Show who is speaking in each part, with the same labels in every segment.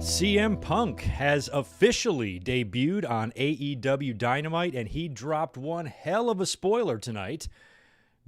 Speaker 1: CM Punk has officially debuted on AEW Dynamite, and he dropped one hell of a spoiler tonight,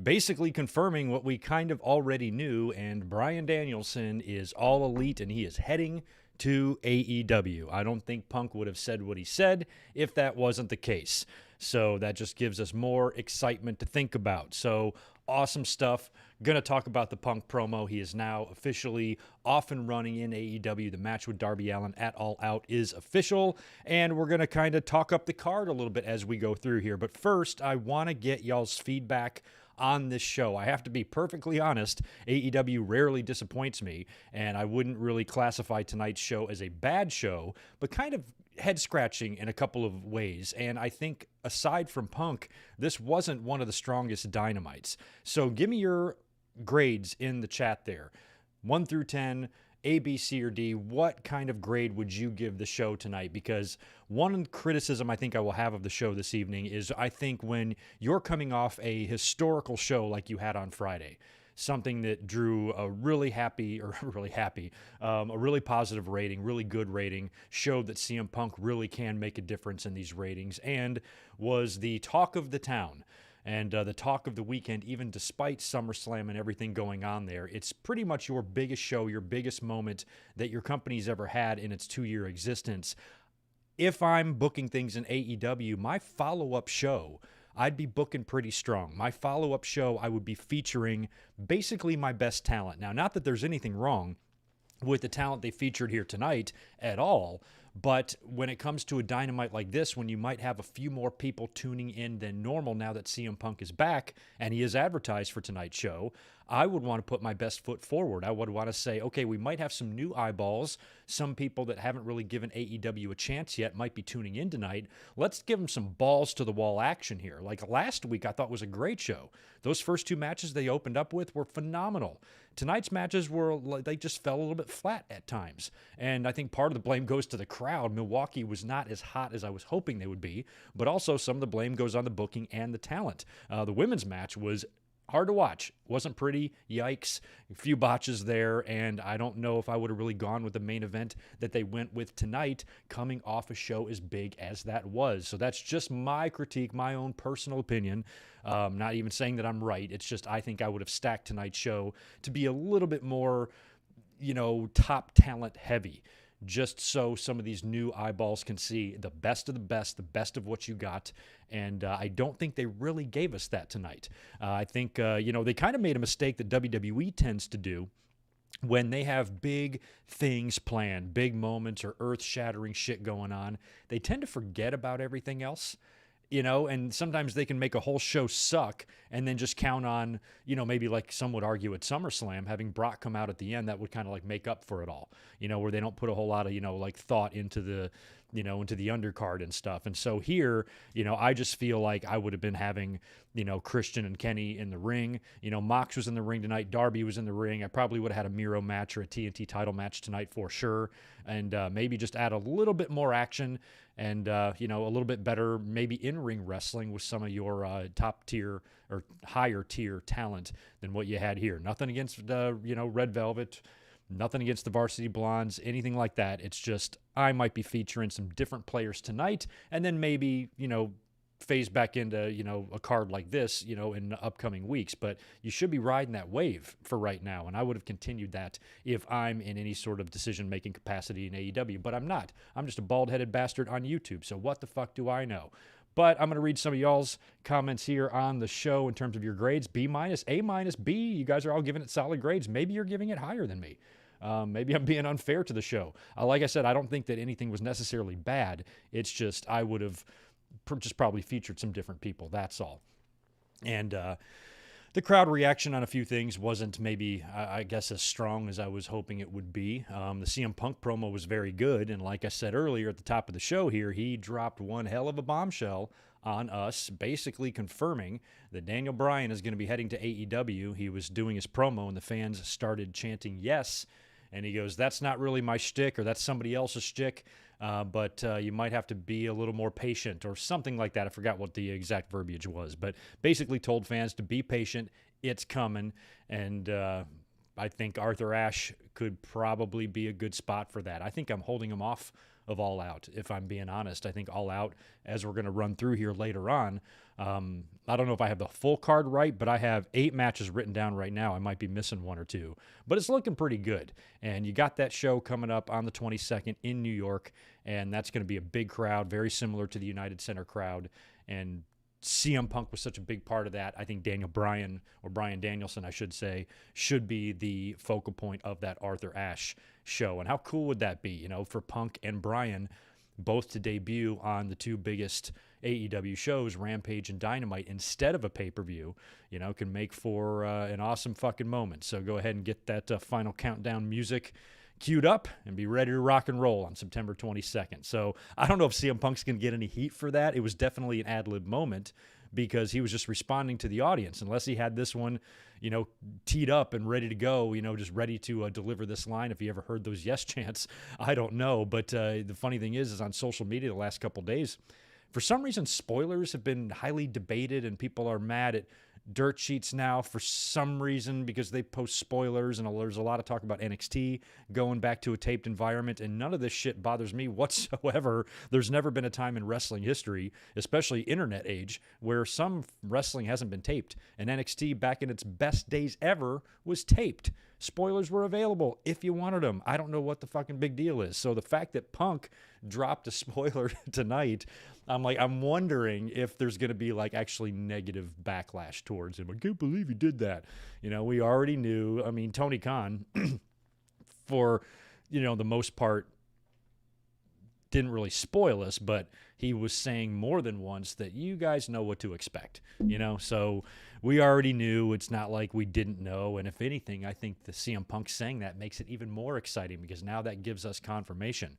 Speaker 1: basically confirming what we kind of already knew, and Bryan Danielson is all elite, and he is heading to AEW. I don't think Punk would have said what he said if that wasn't the case. So that just gives us more excitement to think about. So awesome stuff. Going to talk about the Punk promo. He is now officially off and running in AEW. The match with Darby Allin at All Out is official, and we're going to kind of talk up the card a little bit as we go through here. But first, I want to get y'all's feedback on this show. I have to be perfectly honest, AEW rarely disappoints me, and I wouldn't really classify tonight's show as a bad show, but kind of head-scratching in a couple of ways. And I think, aside from Punk, this wasn't one of the strongest Dynamites. So give me your grades in the chat there. 1 through 10, A, B, C, or D. What kind of grade would you give the show tonight? Because one criticism I think I will have of the show this evening is I think when you're coming off a historical show like you had on Friday, something that drew a really positive rating, really good rating, showed that CM Punk really can make a difference in these ratings, and was the talk of the town and the talk of the weekend, even despite SummerSlam and everything going on there. It's pretty much your biggest show, your biggest moment that your company's ever had in its 2-year existence. If I'm booking things in AEW, my follow-up show, I'd be booking pretty strong. My follow-up show, I would be featuring basically my best talent. Now, not that there's anything wrong with the talent they featured here tonight at all, but when it comes to a Dynamite like this, when you might have a few more people tuning in than normal now that CM Punk is back and he is advertised for tonight's show, I would want to put my best foot forward. I would want to say, okay, we might have some new eyeballs. Some people that haven't really given AEW a chance yet might be tuning in tonight. Let's give them some balls to the wall action here. Like last week, I thought was a great show. Those first 2 matches they opened up with were phenomenal. Tonight's matches they just fell a little bit flat at times. And I think part of the blame goes to the crowd. Milwaukee was not as hot as I was hoping they would be, but also some of the blame goes on the booking and the talent. The women's match was hard to watch. Wasn't pretty. Yikes. A few botches there, and I don't know if I would have really gone with the main event that they went with tonight, coming off a show as big as that was. So that's just my critique, my own personal opinion. Not even saying that I'm right. It's just I think I would have stacked tonight's show to be a little bit more, top talent heavy, just so some of these new eyeballs can see the best of the best of what you got. And I don't think they really gave us that tonight. I think, they kind of made a mistake that WWE tends to do when they have big things planned, big moments or earth-shattering shit going on. They tend to forget about everything else. And sometimes they can make a whole show suck and then just count on, maybe like some would argue at SummerSlam, having Brock come out at the end, that would kind of like make up for it all, where they don't put a whole lot of, thought into the, into the undercard and stuff. And so here, I just feel like I would have been having, Christian and Kenny in the ring. Mox was in the ring tonight. Darby was in the ring. I probably would have had a Miro match or a TNT title match tonight for sure. And maybe just add a little bit more action and, a little bit better, maybe in-ring wrestling with some of your top tier or higher tier talent than what you had here. Nothing against, Red Velvet, nothing against the Varsity Blondes, anything like that. It's just I might be featuring some different players tonight and then maybe, phase back into, a card like this, in the upcoming weeks. But you should be riding that wave for right now. And I would have continued that if I'm in any sort of decision-making capacity in AEW. But I'm not. I'm just a bald-headed bastard on YouTube. So what the fuck do I know? But I'm going to read some of y'all's comments here on the show in terms of your grades. B-, A-, B. You guys are all giving it solid grades. Maybe you're giving it higher than me. Maybe I'm being unfair to the show. Like I said, I don't think that anything was necessarily bad. It's just I would have just probably featured some different people. That's all. And the crowd reaction on a few things wasn't maybe, I guess, as strong as I was hoping it would be. The CM Punk promo was very good. And like I said earlier at the top of the show here, he dropped one hell of a bombshell on us, basically confirming that Daniel Bryan is going to be heading to AEW. He was doing his promo and the fans started chanting yes. And he goes, that's not really my shtick, or that's somebody else's shtick, but you might have to be a little more patient or something like that. I forgot what the exact verbiage was, but basically told fans to be patient. It's coming. And I think Arthur Ashe could probably be a good spot for that. I think I'm holding him off of All Out, if I'm being honest. I think All Out, as we're going to run through here later on, I don't know if I have the full card right, but I have 8 matches written down right now. I might be missing 1 or 2, but it's looking pretty good. And you got that show coming up on the 22nd in New York, and that's going to be a big crowd, very similar to the United Center crowd. And CM Punk was such a big part of that. I think Bryan Danielson, I should say, should be the focal point of that Arthur Ashe show. And how cool would that be, you know, for Punk and Bryan both to debut on the 2 biggest AEW shows, Rampage and Dynamite, instead of a pay-per-view, you know, can make for an awesome fucking moment. So go ahead and get that final countdown music queued up and be ready to rock and roll on September 22nd. So I don't know if CM Punk's going to get any heat for that. It was definitely an ad-lib moment because he was just responding to the audience. Unless he had this one, you know, teed up and ready to go, you know, just ready to deliver this line. If he ever heard those yes chants, I don't know. But the funny thing is on social media the last couple of days, for some reason, spoilers have been highly debated and people are mad at dirt sheets now for some reason because they post spoilers, and there's a lot of talk about NXT going back to a taped environment, and none of this shit bothers me whatsoever. There's never been a time in wrestling history, especially internet age, where some wrestling hasn't been taped, and NXT back in its best days ever was taped. Spoilers were available if you wanted them. I don't know what the fucking big deal is. So the fact that Punk dropped a spoiler tonight, I'm wondering if there's going to be like actually negative backlash towards him. I can't believe he did that. You know, we already knew. I mean, Tony Khan, for, you know, the most part, didn't really spoil us, but he was saying more than once that you guys know what to expect, you know? So we already knew. It's not like we didn't know. And if anything, I think the CM Punk saying that makes it even more exciting because now that gives us confirmation.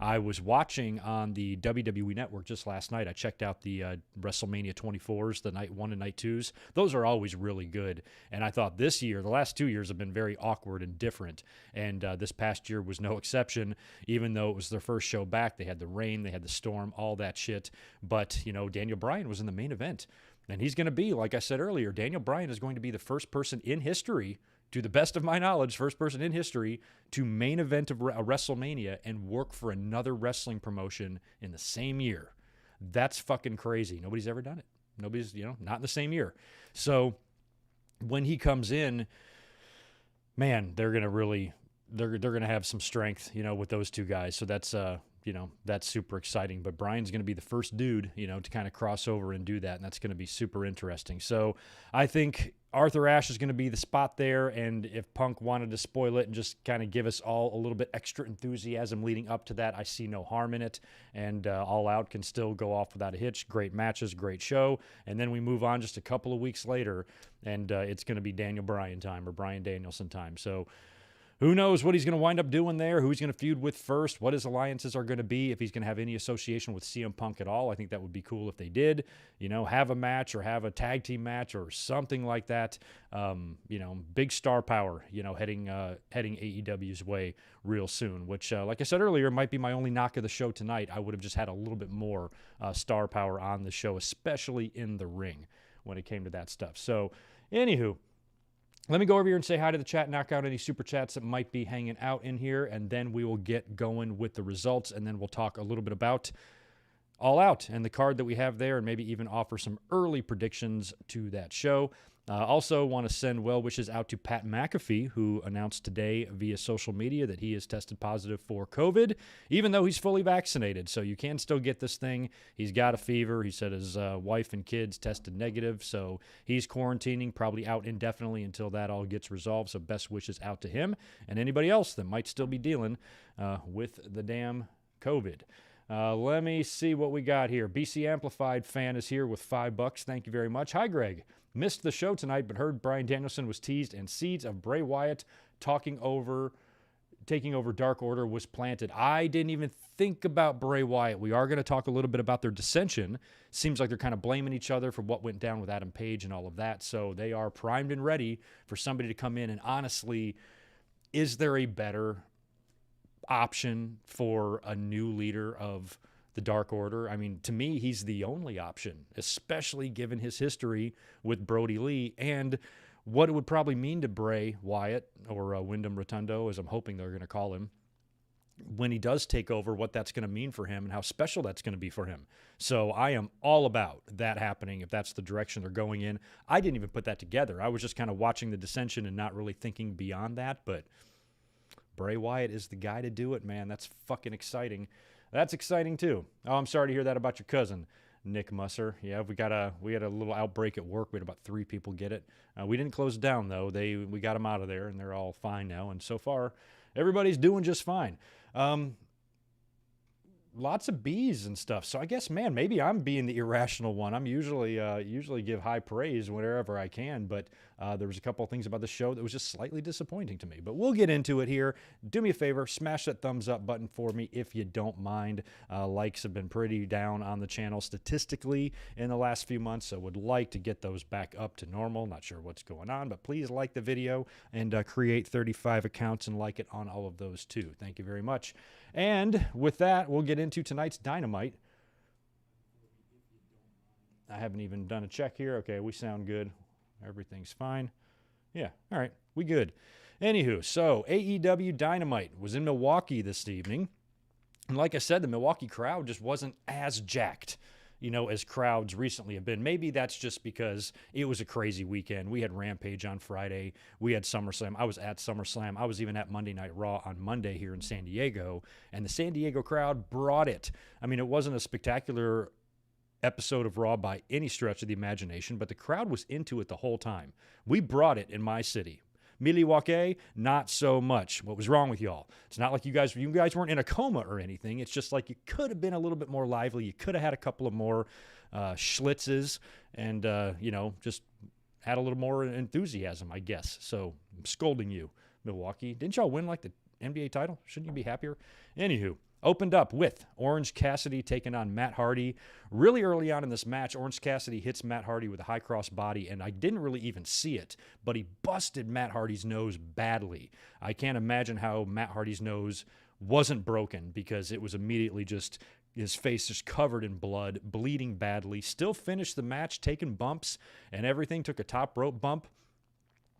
Speaker 1: I was watching on the WWE Network just last night. I checked out the WrestleMania 24s, the night 1 and night 2s. Those are always really good. And I thought this year, the last 2 years have been very awkward and different. And this past year was no exception, even though it was their first show back. They had the rain, they had the storm, all that shit. But, you know, Daniel Bryan was in the main event. And he's going to be, like I said earlier, Daniel Bryan is going to be the first person in history, to the best of my knowledge, first person in history to main event of a WrestleMania and work for another wrestling promotion in the same year. That's fucking crazy. Nobody's ever done it. Nobody's, you know, not in the same year. So when he comes in, man, they're going to really, they're going to have some strength, you know, with those two guys. So that's, you know, that's super exciting. But Bryan's going to be the first dude, you know, to kind of cross over and do that. And that's going to be super interesting. So I think Arthur Ashe is going to be the spot there. And if Punk wanted to spoil it and just kind of give us all a little bit extra enthusiasm leading up to that, I see no harm in it. And All Out can still go off without a hitch. Great matches, great show. And then we move on just a couple of weeks later, and it's going to be Daniel Bryan time or Bryan Danielson time. So who knows what he's going to wind up doing there, who he's going to feud with first, what his alliances are going to be, if he's going to have any association with CM Punk at all. I think that would be cool if they did, you know, have a match or have a tag team match or something like that. You know, big star power, you know, heading AEW's way real soon, which, like I said earlier, might be my only knock of the show tonight. I would have just had a little bit more star power on the show, especially in the ring when it came to that stuff. So, anywho, let me go over here and say hi to the chat, knock out any super chats that might be hanging out in here, and then we will get going with the results, and then we'll talk a little bit about All Out and the card that we have there, and maybe even offer some early predictions to that show. Also want to send well wishes out to Pat McAfee, who announced today via social media that he has tested positive for COVID, even though he's fully vaccinated. So you can still get this thing. He's got a fever. He said his wife and kids tested negative, so he's quarantining, probably out indefinitely until that all gets resolved. So best wishes out to him and anybody else that might still be dealing with the damn COVID. Let me see what we got here. BC Amplified fan is here with $5. Thank you very much. Hi, Greg. Missed the show tonight, but heard Bryan Danielson was teased and seeds of Bray Wyatt taking over Dark Order was planted. I didn't even think about Bray Wyatt. We are going to talk a little bit about their dissension. Seems like they're kind of blaming each other for what went down with Adam Page and all of that. So they are primed and ready for somebody to come in. And honestly, is there a better option for a new leader of the Dark Order? I mean, to me, he's the only option, especially given his history with Brody Lee and what it would probably mean to Bray Wyatt, or Wyndham Rotundo, as I'm hoping they're going to call him, when he does take over, what that's going to mean for him and how special that's going to be for him. So I am all about that happening if that's the direction they're going in. I didn't even put that together. I was just kind of watching the dissension and not really thinking beyond that, but Bray Wyatt is the guy to do it, man. That's fucking exciting. That's exciting too. Oh, I'm sorry to hear that about your cousin, Nick Musser. Yeah, we had a little outbreak at work. We had about 3 people get it. We didn't close it down though. We got them out of there, and they're all fine now. And so far, everybody's doing just fine. Lots of bees and stuff. So I guess, man, maybe I'm being the irrational one. I'm usually give high praise wherever I can, but there was a couple of things about the show that was just slightly disappointing to me. But we'll get into it here. Do me a favor, smash that thumbs up button for me if you don't mind. Likes have been pretty down on the channel statistically in the last few months, so would like to get those back up to normal. Not sure what's going on, but please like the video and create 35 accounts and like it on all of those too. Thank you very much. And with that, we'll get into tonight's Dynamite. I haven't even done a check here. Okay, we sound good. Everything's fine. Yeah, all right, we good. Anywho, so AEW Dynamite was in Milwaukee this evening. And like I said, the Milwaukee crowd just wasn't as jacked, as crowds recently have been. Maybe that's just because it was a crazy weekend. We had Rampage on Friday. We had SummerSlam. I was at SummerSlam. I was even at Monday Night Raw on Monday here in San Diego, and the San Diego crowd brought it. I mean, it wasn't a spectacular episode of Raw by any stretch of the imagination, but the crowd was into it the whole time. We brought it in my city. Milwaukee, not so much. What was wrong with y'all? It's not like you guys weren't in a coma or anything. It's just like you could have been a little bit more lively. You could have had a couple of more schlitzes and, just had a little more enthusiasm, I guess. So I'm scolding you, Milwaukee. Didn't y'all win like the NBA title? Shouldn't you be happier? Anywho. Opened up with Orange Cassidy taking on Matt Hardy. Really early on in this match, Orange Cassidy hits Matt Hardy with a high cross body, and I didn't really even see it, but he busted Matt Hardy's nose badly. I can't imagine how Matt Hardy's nose wasn't broken, because it was immediately just his face just covered in blood, bleeding badly. Still finished the match, taking bumps and everything, took a top rope bump,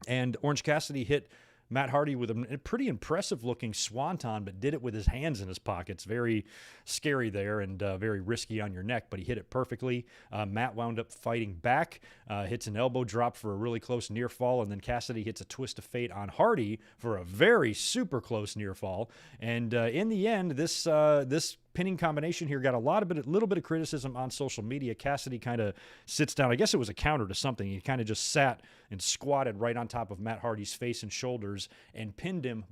Speaker 1: and Orange Cassidy hit Matt Hardy with a pretty impressive-looking swanton, but did it with his hands in his pockets. Very scary there and very risky on your neck, but he hit it perfectly. Matt wound up fighting back, hits an elbow drop for a really close near fall, and then Cassidy hits a twist of fate on Hardy for a very super close near fall. And in the end, this pinning combination here got a little bit of criticism on social media. Cassidy kind of sits down. I guess it was a counter to something. He kind of just sat and squatted right on top of Matt Hardy's face and shoulders and pinned him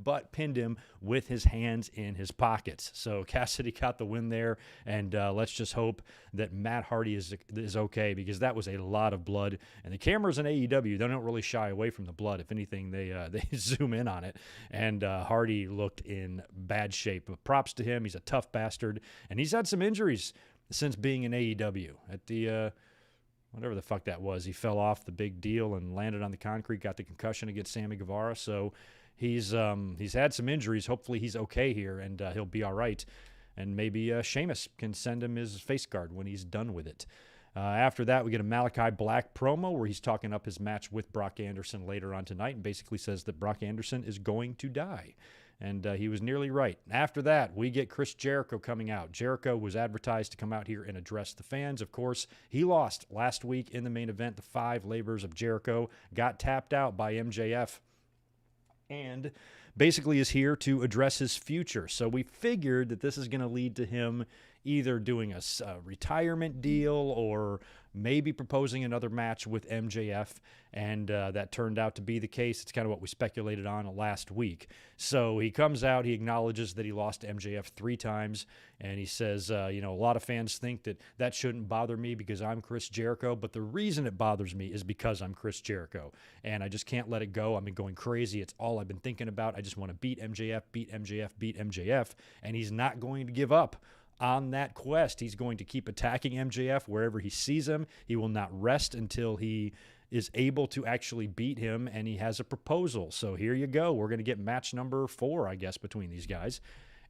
Speaker 1: with his hands in his pockets. So Cassidy got the win there, and let's just hope that Matt Hardy is okay, because that was a lot of blood. And the cameras in AEW, they don't really shy away from the blood. If anything, they zoom in on it. And Hardy looked in bad shape. But props to him. He's a tough bastard. And he's had some injuries since being in AEW. At the whatever the fuck that was, he fell off the big deal and landed on the concrete, got the concussion against Sammy Guevara. So he's had some injuries. Hopefully he's okay here, and he'll be all right. And maybe Sheamus can send him his face guard when he's done with it. After that, we get a Malachi Black promo where he's talking up his match with Brock Anderson later on tonight, and basically says that Brock Anderson is going to die. And he was nearly right. After that, we get Chris Jericho coming out. Jericho was advertised to come out here and address the fans. Of course, he lost last week in the main event. The 5 Labors of Jericho got tapped out by MJF. And basically is here to address his future. So we figured that this is going to lead to him either doing a retirement deal or maybe proposing another match with MJF, and that turned out to be the case. It's kind of what we speculated on last week. So he comes out, he acknowledges that he lost to MJF 3 times, and he says, a lot of fans think that shouldn't bother me because I'm Chris Jericho, but the reason it bothers me is because I'm Chris Jericho, and I just can't let it go. I've been going crazy. It's all I've been thinking about. I just want to beat MJF, beat MJF, beat MJF, and he's not going to give up on that quest. He's going to keep attacking MJF wherever he sees him. He will not rest until he is able to actually beat him, and he has a proposal. So here you go. We're going to get match number 4, I guess, between these guys.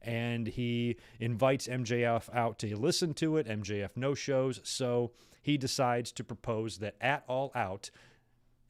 Speaker 1: And he invites MJF out to listen to it. MJF no-shows, so he decides to propose that at All Out,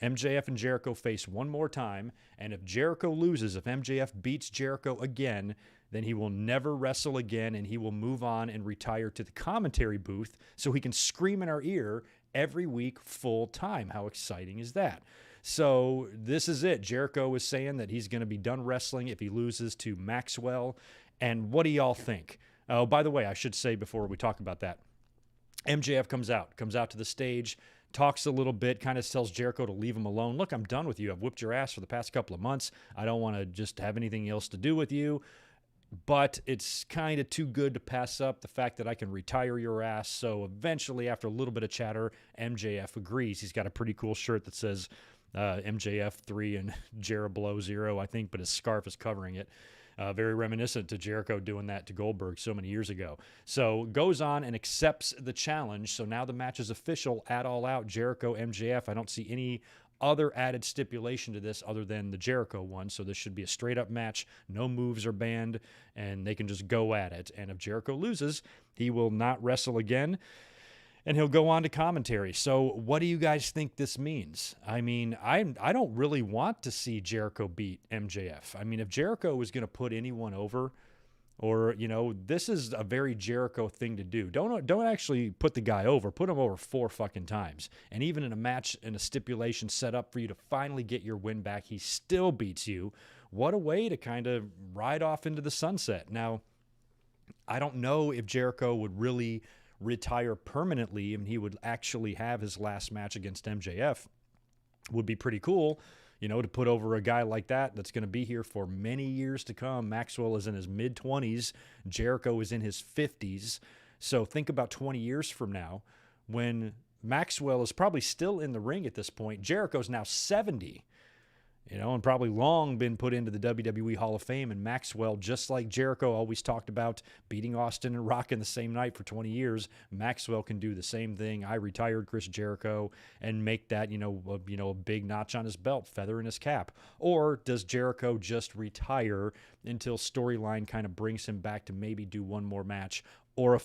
Speaker 1: MJF and Jericho face one more time, and if Jericho loses, if MJF beats Jericho again, then he will never wrestle again, and he will move on and retire to the commentary booth so he can scream in our ear every week full time. How exciting is that? So this is it. Jericho is saying that he's going to be done wrestling if he loses to Maxwell. And what do y'all think? Oh, by the way, I should say before we talk about that, MJF comes out to the stage, talks a little bit, kind of tells Jericho to leave him alone. Look, I'm done with you. I've whipped your ass for the past couple of months. I don't want to just have anything else to do with you. But it's kind of too good to pass up the fact that I can retire your ass. So eventually, after a little bit of chatter, MJF agrees. He's got a pretty cool shirt that says MJF 3 and Jerablow 0, I think, but his scarf is covering it. Very reminiscent to Jericho doing that to Goldberg so many years ago. So goes on and accepts the challenge. So now the match is official at All Out, Jericho, MJF. I don't see any other added stipulation to this other than the Jericho one. So this should be a straight up match. No moves are banned, and they can just go at it. And if Jericho loses, he will not wrestle again, and he'll go on to commentary. So what do you guys think this means? I mean, I don't really want to see Jericho beat MJF. I mean, if Jericho was going to put anyone over, or, you know, this is a very Jericho thing to do. Don't actually put the guy over. Put him over 4 fucking times. And even in a match, in a stipulation set up for you to finally get your win back, he still beats you. What a way to kind of ride off into the sunset. Now, I don't know if Jericho would really retire permanently and he would actually have his last match against MJF. Would be pretty cool, you know, to put over a guy like that that's going to be here for many years to come. Maxwell is in his mid-20s. Jericho is in his 50s. So think about 20 years from now when Maxwell is probably still in the ring at this point. Jericho's now 70, you know, and probably long been put into the WWE Hall of Fame. And Maxwell, just like Jericho always talked about beating Austin and Rock in the same night for 20 years, Maxwell can do the same thing. I retired Chris Jericho and make that, a big notch on his belt, feather in his cap. Or does Jericho just retire until storyline kind of brings him back to maybe do one more match, or a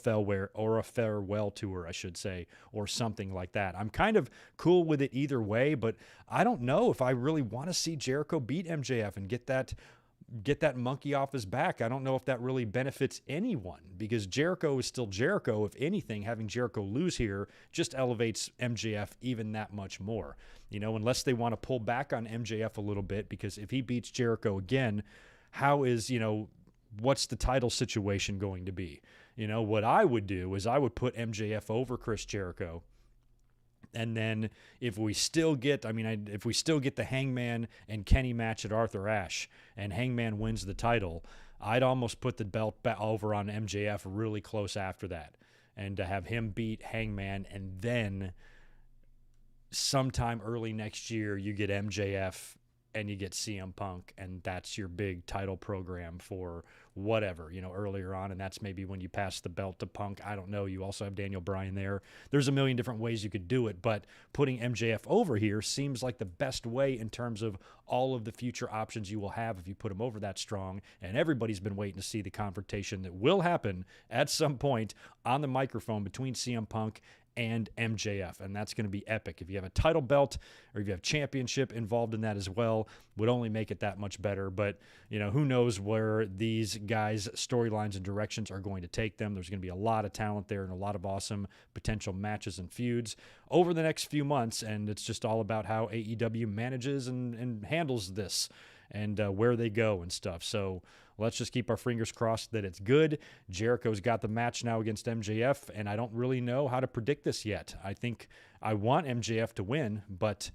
Speaker 1: farewell tour, I should say, or something like that. I'm kind of cool with it either way, but I don't know if I really want to see Jericho beat MJF and get that monkey off his back. I don't know if that really benefits anyone, because Jericho is still Jericho. If anything, having Jericho lose here just elevates MJF even that much more. You know, unless they want to pull back on MJF a little bit, because if he beats Jericho again, what's the title situation going to be? You know, what I would do is I would put MJF over Chris Jericho. And then if we still get the Hangman and Kenny match at Arthur Ashe and Hangman wins the title, I'd almost put the belt over on MJF really close after that, and to have him beat Hangman, and then sometime early next year you get MJF and you get CM Punk, and that's your big title program for whatever, earlier on, and that's maybe when you pass the belt to Punk. I don't know. You also have Daniel Bryan there. There's a million different ways you could do it, but putting MJF over here seems like the best way in terms of all of the future options you will have if you put him over that strong, and everybody's been waiting to see the confrontation that will happen at some point on the microphone between CM Punk and MJF, and that's going to be epic. If you have a title belt or if you have championship involved in that as well, would only make it that much better. But who knows where these guys' storylines and directions are going to take them. There's going to be a lot of talent there and a lot of awesome potential matches and feuds over the next few months, and it's just all about how AEW manages and handles this and where they go and stuff. So let's just keep our fingers crossed that it's good. Jericho's got the match now against MJF, and I don't really know how to predict this yet. I think I want MJF to win, but,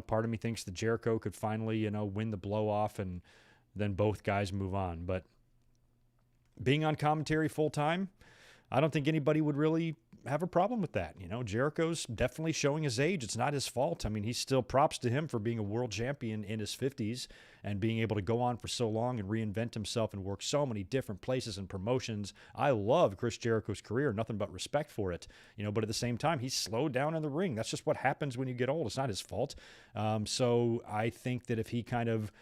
Speaker 1: part of me thinks that Jericho could finally, win the blow-off, and then both guys move on. But being on commentary full-time, I don't think anybody would really have a problem with that. Jericho's definitely showing his age. It's not his fault. I mean, he's still props to him for being a world champion in his 50s and being able to go on for so long and reinvent himself and work so many different places and promotions. I love Chris Jericho's career, nothing but respect for it. But at the same time, he's slowed down in the ring. That's just what happens when you get old. It's not his fault. So I think that if he kind of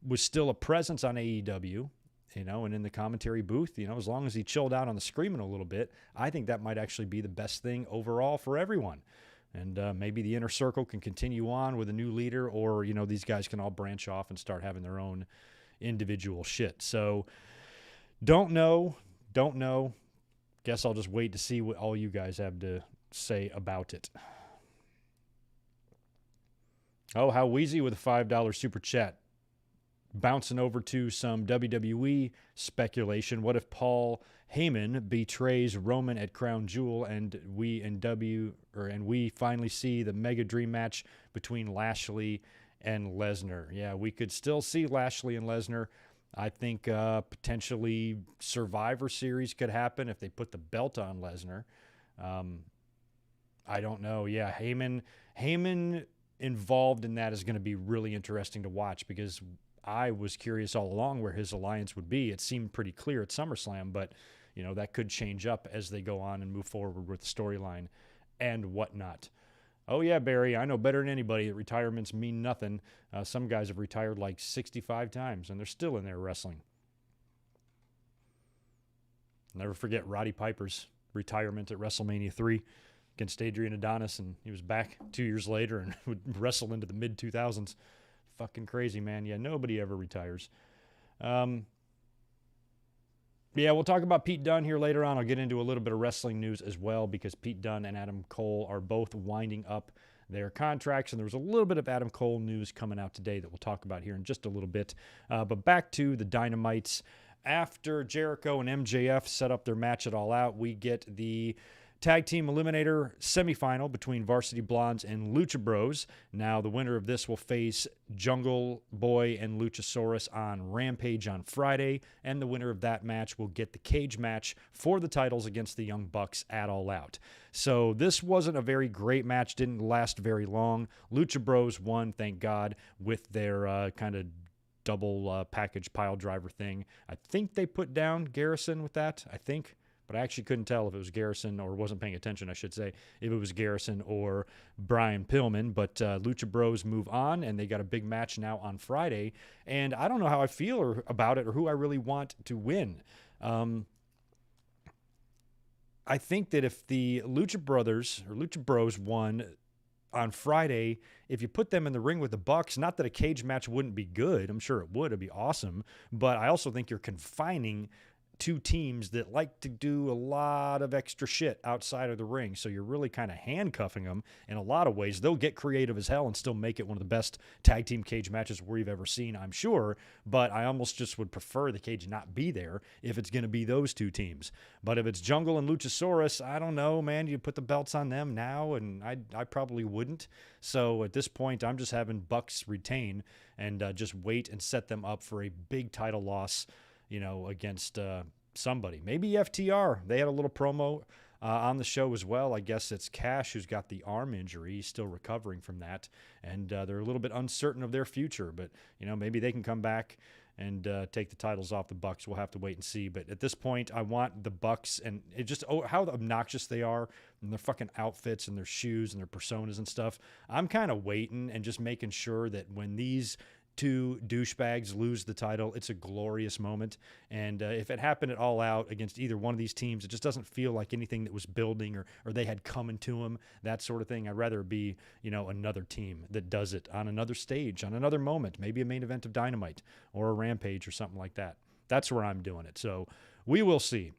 Speaker 1: was still a presence on AEW, and in the commentary booth, as long as he chilled out on the screaming a little bit, I think that might actually be the best thing overall for everyone. And maybe the Inner Circle can continue on with a new leader, or, these guys can all branch off and start having their own individual shit. So don't know. Guess I'll just wait to see what all you guys have to say about it. Oh, how Wheezy with a $5 super chat. Bouncing over to some WWE speculation. What if Paul Heyman betrays Roman at Crown Jewel and we finally see the Mega Dream match between Lashley and Lesnar? Yeah, we could still see Lashley and Lesnar. I think potentially Survivor Series could happen if they put the belt on Lesnar. I don't know. Yeah, Heyman involved in that is going to be really interesting to watch, because I was curious all along where his alliance would be. It seemed pretty clear at SummerSlam, but that could change up as they go on and move forward with the storyline and whatnot. Oh yeah, Barry, I know better than anybody that retirements mean nothing. Some guys have retired like 65 times, and they're still in there wrestling. Never forget Roddy Piper's retirement at WrestleMania 3 against Adrian Adonis, and he was back 2 years later and would wrestle into the mid-2000s. Fucking crazy, man. Yeah, nobody ever retires. Yeah, we'll talk about Pete Dunne here later on. I'll get into a little bit of wrestling news as well, because Pete Dunne and Adam Cole are both winding up their contracts, and there was a little bit of Adam Cole news coming out today that we'll talk about here in just a little bit. But back to the Dynamites. After Jericho and MJF set up their match at All Out, we get the Tag Team Eliminator semifinal between Varsity Blondes and Lucha Bros. Now, the winner of this will face Jungle Boy and Luchasaurus on Rampage on Friday, and the winner of that match will get the cage match for the titles against the Young Bucks at All Out. So this wasn't a very great match, didn't last very long. Lucha Bros won, thank God, with their kind of double package pile driver thing. I think they put down Garrison with that, but I actually couldn't tell if it was Garrison, or wasn't paying attention, I should say, if it was Garrison or Brian Pillman. But Lucha Bros move on, and they got a big match now on Friday. And I don't know how I feel about it, or who I really want to win. I think that if the Lucha Brothers or Lucha Bros won on Friday, if you put them in the ring with the Bucks, not that a cage match wouldn't be good, I'm sure it would, it'd be awesome, but I also think you're confining two teams that like to do a lot of extra shit outside of the ring. So you're really kind of handcuffing them in a lot of ways. They'll get creative as hell and still make it one of the best tag team cage matches we've ever seen, I'm sure. But I almost just would prefer the cage not be there if it's going to be those two teams. But if it's Jungle and Luchasaurus, I don't know, man. You put the belts on them now, and I probably wouldn't. So at this point, I'm just having Bucks retain and just wait and set them up for a big title loss, against somebody. Maybe FTR. They had a little promo on the show as well. I guess it's Cash who's got the arm injury. He's still recovering from that, and they're a little bit uncertain of their future. But, maybe they can come back and take the titles off the Bucks. We'll have to wait and see. But at this point, I want the Bucks, and it just how obnoxious they are, and their fucking outfits and their shoes and their personas and stuff. I'm kind of waiting and just making sure that when these two douchebags lose the title, it's a glorious moment. And if it happened at All Out against either one of these teams, it just doesn't feel like anything that was building or they had coming to them, that sort of thing. I'd rather it be, another team that does it on another stage, on another moment, maybe a main event of Dynamite or a Rampage or something like that. That's where I'm doing it. So we will see.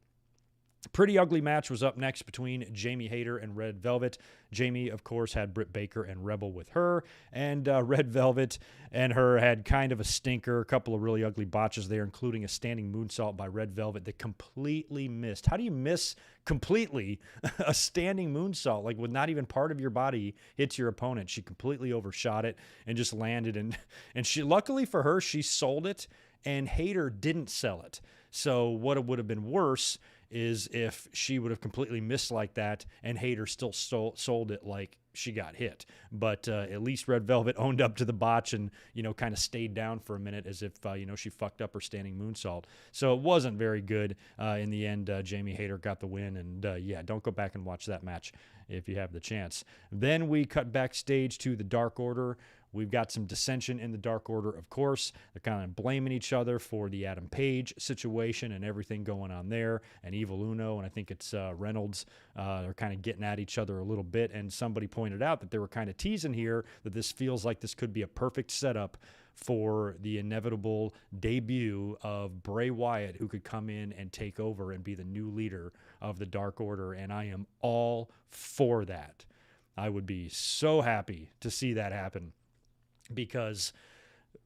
Speaker 1: Pretty ugly match was up next between Jamie Hayter and Red Velvet. Jamie, of course, had Britt Baker and Rebel with her, and Red Velvet and her had kind of a stinker, a couple of really ugly botches there, including a standing moonsault by Red Velvet that completely missed. How do you miss completely a standing moonsault? Like, with not even part of your body hits your opponent. She completely overshot it and just landed, and she, luckily for her, she sold it, and Hayter didn't sell it. So what would have been worse is if she would have completely missed like that and Hayter still sold it like she got hit. But at least Red Velvet owned up to the botch and, kind of stayed down for a minute as if, she fucked up her standing moonsault. So it wasn't very good. In the end, Jamie Hayter got the win. And, don't go back and watch that match if you have the chance. Then we cut backstage to the Dark Order, We've got some dissension in the Dark Order, of course. They're kind of blaming each other for the Adam Page situation and everything going on there, and Evil Uno, and I think it's Reynolds. They're kind of getting at each other a little bit, and somebody pointed out that they were kind of teasing here that this feels like this could be a perfect setup for the inevitable debut of Bray Wyatt, who could come in and take over and be the new leader of the Dark Order, and I am all for that. I would be so happy to see that happen, because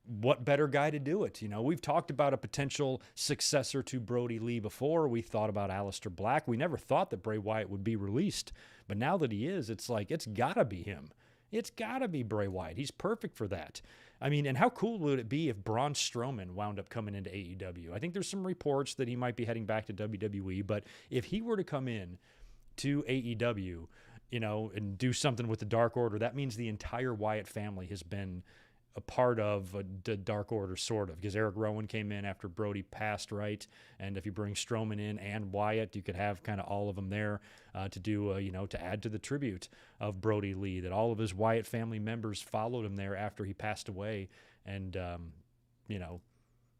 Speaker 1: what better guy to do it? You know, we've talked about a potential successor to Brody Lee before. We thought about Aleister Black. We never thought that Bray Wyatt would be released, but now that he is, it's like, it's gotta be him. It's gotta be Bray Wyatt. He's perfect for that. I mean, and how cool would it be if Braun Strowman wound up coming into AEW? I think there's some reports that he might be heading back to WWE, but if he were to come in to AEW, you know, and do something with the Dark Order, that means the entire Wyatt family has been a part of the Dark Order, sort of, because Eric Rowan came in after Brody passed, right? And if you bring Strowman in and Wyatt, you could have kind of all of them there to do, you know, to add to the tribute of Brody Lee, that all of his Wyatt family members followed him there after he passed away, and, you know,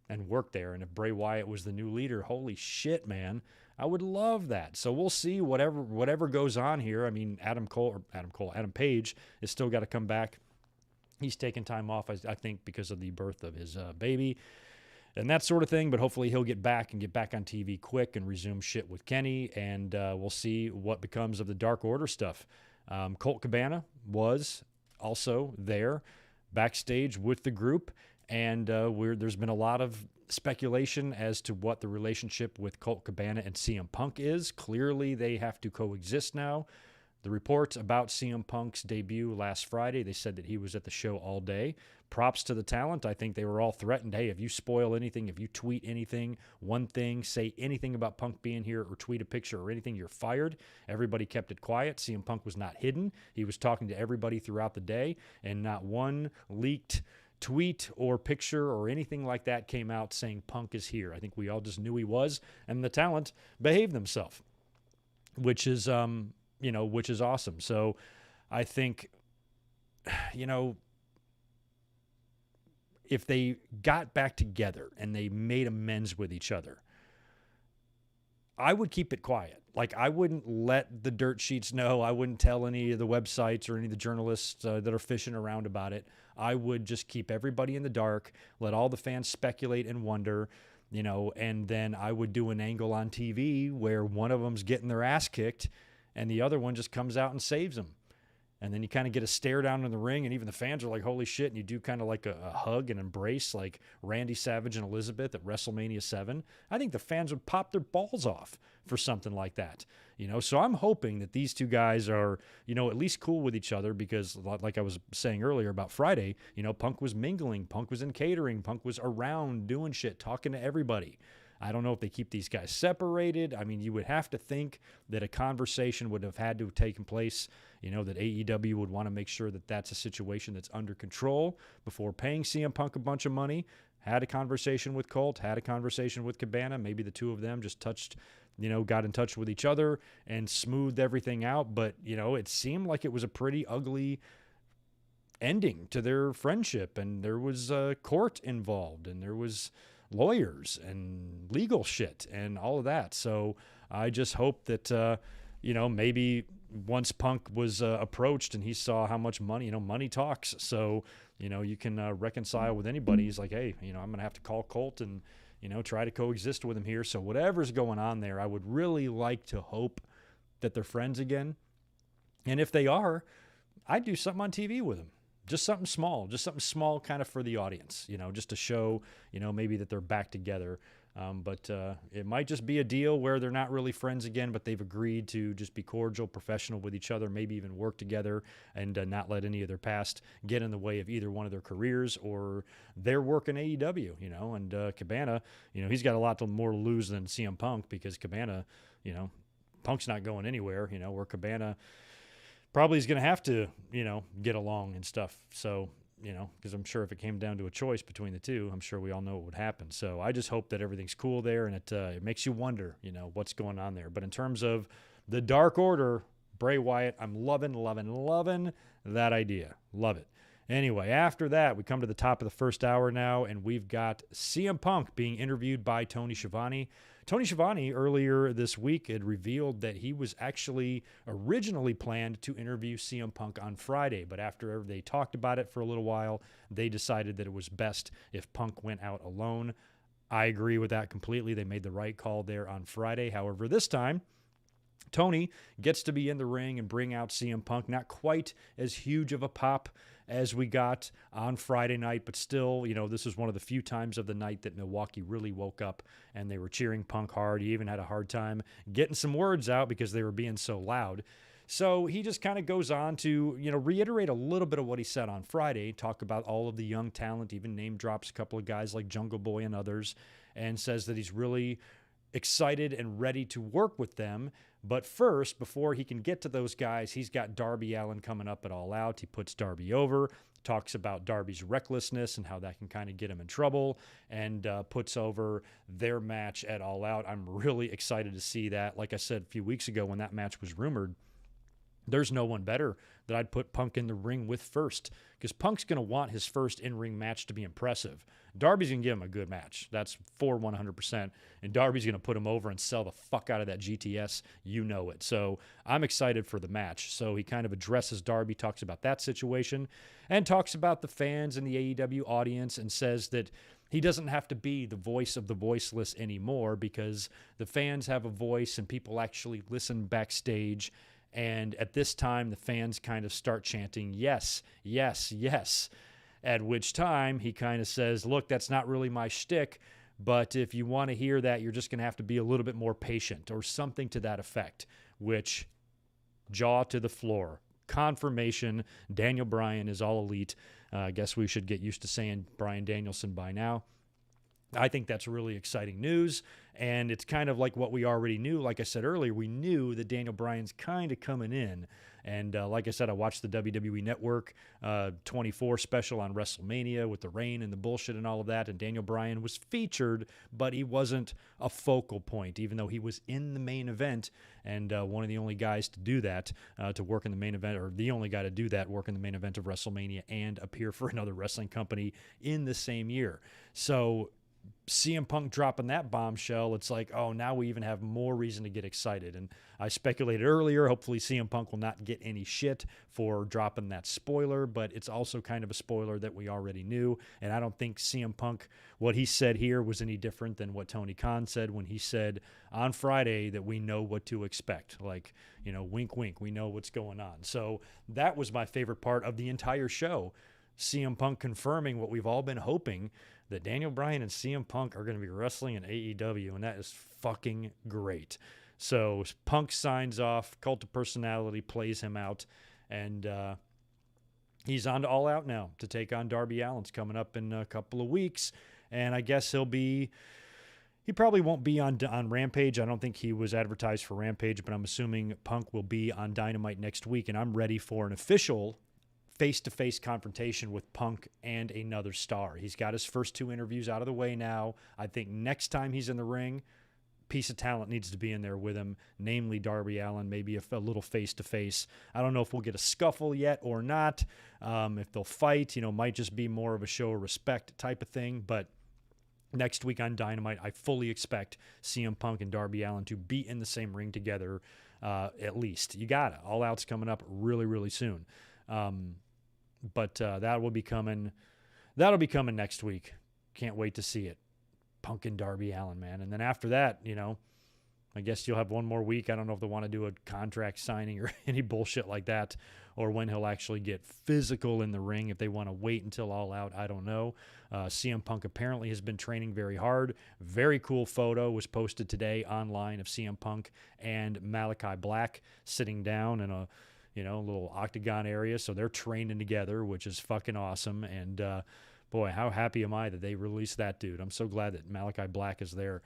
Speaker 1: and worked there. And if Bray Wyatt was the new leader, holy shit, man, I would love that. So we'll see whatever goes on here. I mean, Adam Page is still got to come back. He's taking time off, I think, because of the birth of his baby and that sort of thing. But hopefully he'll get back on TV quick and resume shit with Kenny. And we'll see what becomes of the Dark Order stuff. Colt Cabana was also there backstage with the group. And there's been a lot of speculation as to what the relationship with Colt Cabana and CM Punk is. Clearly, they have to coexist now. The reports about CM Punk's debut last Friday, they said that he was at the show all day. Props to the talent. I think they were all threatened. Hey, if you spoil anything, if you tweet anything, one thing, say anything about Punk being here or tweet a picture or anything, you're fired. Everybody kept it quiet. CM Punk was not hidden. He was talking to everybody throughout the day, and not one leaked tweet or picture or anything like that came out saying Punk is here. I think we all just knew he was, and the talent behaved themselves, which is which is awesome. So I think, you know, if they got back together and they made amends with each other, I would keep it quiet. Like, I wouldn't let the dirt sheets know. I wouldn't tell any of the websites or any of the journalists that are fishing around about it. I would just keep everybody in the dark, let all the fans speculate and wonder, you know, and then I would do an angle on TV where one of them's getting their ass kicked and the other one just comes out and saves them. And then you kind of get a stare down in the ring, and even the fans are like, holy shit, and you do kind of like a hug and embrace like Randy Savage and Elizabeth at WrestleMania 7. I think the fans would pop their balls off for something like that. You know, so I'm hoping that these two guys are, you know, at least cool with each other, because like I was saying earlier about Friday, you know, Punk was mingling, Punk was in catering, Punk was around doing shit, talking to everybody. I don't know if they keep these guys separated. I mean, you would have to think that a conversation would have had to have taken place, you know, that AEW would want to make sure that that's a situation that's under control before paying CM Punk a bunch of money. Had a conversation with Colt, had a conversation with Cabana. Maybe the two of them just touched, you know, got in touch with each other and smoothed everything out. But, you know, it seemed like it was a pretty ugly ending to their friendship. And there was a court involved, and there was lawyers and legal shit and all of that. So I just hope that, you know, maybe once Punk was approached and he saw how much money, you know, money talks. So, you know, you can reconcile with anybody. He's like, hey, you know, I'm going to have to call Colt and, you know, try to coexist with him here. So whatever's going on there, I would really like to hope that they're friends again. And if they are, I'd do something on TV with them. Just something small kind of for the audience, you know, just to show, you know, maybe that they're back together. But it might just be a deal where they're not really friends again, but they've agreed to just be cordial, professional with each other, maybe even work together and not let any of their past get in the way of either one of their careers or their work in AEW, you know. And Cabana, you know, he's got a lot more to lose than CM Punk, because Cabana, you know, Punk's not going anywhere, you know, where Cabana probably is going to have to, you know, get along and stuff. So, you know, because I'm sure if it came down to a choice between the two, I'm sure we all know what would happen. So I just hope that everything's cool there, and it makes you wonder, you know, what's going on there. But in terms of the Dark Order, Bray Wyatt, I'm loving that idea. Love it. Anyway, after that, we come to the top of the first hour now, and we've got CM Punk being interviewed by Tony Schiavone. Tony Schiavone earlier this week had revealed that he was actually originally planned to interview CM Punk on Friday, but after they talked about it for a little while, they decided that it was best if Punk went out alone. I agree with that completely. They made the right call there on Friday. However, this time, Tony gets to be in the ring and bring out CM Punk. Not quite as huge of a pop as we got on Friday night, but still, this was one of the few times of the night that Milwaukee really woke up and they were cheering Punk hard. He even had a hard time getting some words out because they were being so loud. So he just kind of goes on to, reiterate a little bit of what he said on Friday, talk about all of the young talent, even name drops a couple of guys like Jungle Boy and others, and says that he's really excited and ready to work with them. But first, before he can get to those guys, he's got Darby Allin coming up at All Out. He puts Darby over, talks about Darby's recklessness and how that can kind of get him in trouble, and puts over their match at All Out. I'm really excited to see that. Like I said a few weeks ago when that match was rumored, there's no one better that I'd put Punk in the ring with first, because Punk's going to want his first in-ring match to be impressive. Darby's going to give him a good match. That's for 100%. And Darby's going to put him over and sell the fuck out of that GTS. You know it. So I'm excited for the match. So he kind of addresses Darby, talks about that situation, and talks about the fans and the AEW audience, and says that he doesn't have to be the voice of the voiceless anymore because the fans have a voice and people actually listen backstage. And at this time, the fans kind of start chanting, yes, yes, yes. At which time he kind of says, look, that's not really my shtick, but if you want to hear that, you're just going to have to be a little bit more patient, or something to that effect, which, jaw to the floor. Confirmation, Daniel Bryan is all elite. I guess we should get used to saying Bryan Danielson by now. I think that's really exciting news, and it's kind of like what we already knew. Like I said earlier, we knew that Daniel Bryan's kind of coming in, and like I said, I watched the WWE Network 24 special on WrestleMania with the rain and the bullshit and all of that, and Daniel Bryan was featured, but he wasn't a focal point, even though he was in the main event, and one of the only guys to do that, to work in the main event, or the only guy to do that, work in the main event of WrestleMania and appear for another wrestling company in the same year. So CM Punk dropping that bombshell, it's like, oh, now we even have more reason to get excited. And I speculated earlier, hopefully CM Punk will not get any shit for dropping that spoiler, but it's also kind of a spoiler that we already knew. And I don't think CM Punk, what he said here, was any different than what Tony Khan said when he said on Friday that we know what to expect. Like, wink, wink, we know what's going on. So that was my favorite part of the entire show. CM Punk confirming what we've all been hoping, that Daniel Bryan and CM Punk are going to be wrestling in AEW, and that is fucking great. So Punk signs off, Cult of Personality plays him out, and he's on to All Out now to take on Darby Allin. It's coming up in a couple of weeks, and I guess he probably won't be on Rampage. I don't think he was advertised for Rampage, but I'm assuming Punk will be on Dynamite next week, and I'm ready for an official face-to-face confrontation with Punk and another star. He's got his first 2 interviews out of the way now. I think next time he's in the ring, piece of talent needs to be in there with him, namely Darby Allin, maybe a little face-to-face. I don't know if we'll get a scuffle yet or not. If they'll fight, might just be more of a show of respect type of thing. But next week on Dynamite, I fully expect CM Punk and Darby Allin to be in the same ring together, at least. You got it. All Out's coming up really, really soon. But that'll be coming next week. Can't wait to see it. Punk and Darby Allin, man. And then after that, I guess you'll have one more week. I don't know if they want to do a contract signing or any bullshit like that, or when he'll actually get physical in the ring. If they want to wait until All Out, I don't know. CM Punk apparently has been training very hard. Very cool photo was posted today online of CM Punk and Malachi Black sitting down in a little octagon area. So they're training together, which is fucking awesome. And boy, how happy am I that they released that dude. I'm so glad that Malachi Black is there.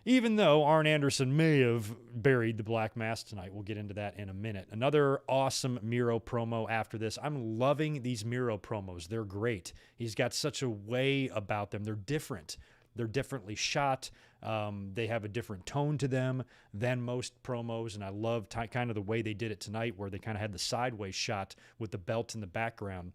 Speaker 1: Even though Arn Anderson may have buried the Black Mass tonight. We'll get into that in a minute. Another awesome Miro promo after this. I'm loving these Miro promos. They're great. He's got such a way about them. They're different. They're differently shot. They have a different tone to them than most promos, and I love kind of the way they did it tonight, where they kind of had the sideways shot with the belt in the background.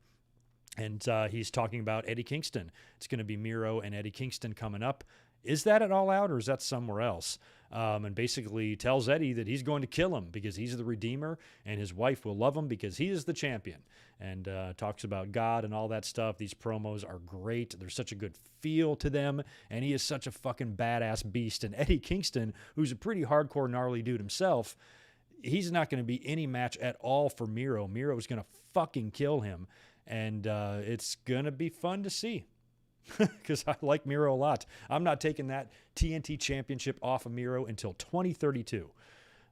Speaker 1: And he's talking about Eddie Kingston. It's going to be Miro and Eddie Kingston coming up. Is that at All Out or is that somewhere else? And basically tells Eddie that he's going to kill him because he's the Redeemer and his wife will love him because he is the champion. And talks about God and all that stuff. These promos are great. There's such a good feel to them. And he is such a fucking badass beast. And Eddie Kingston, who's a pretty hardcore, gnarly dude himself, he's not going to be any match at all for Miro. Miro is going to fucking kill him. And it's going to be fun to see because I like Miro a lot. I'm not taking that TNT championship off of Miro until 2032.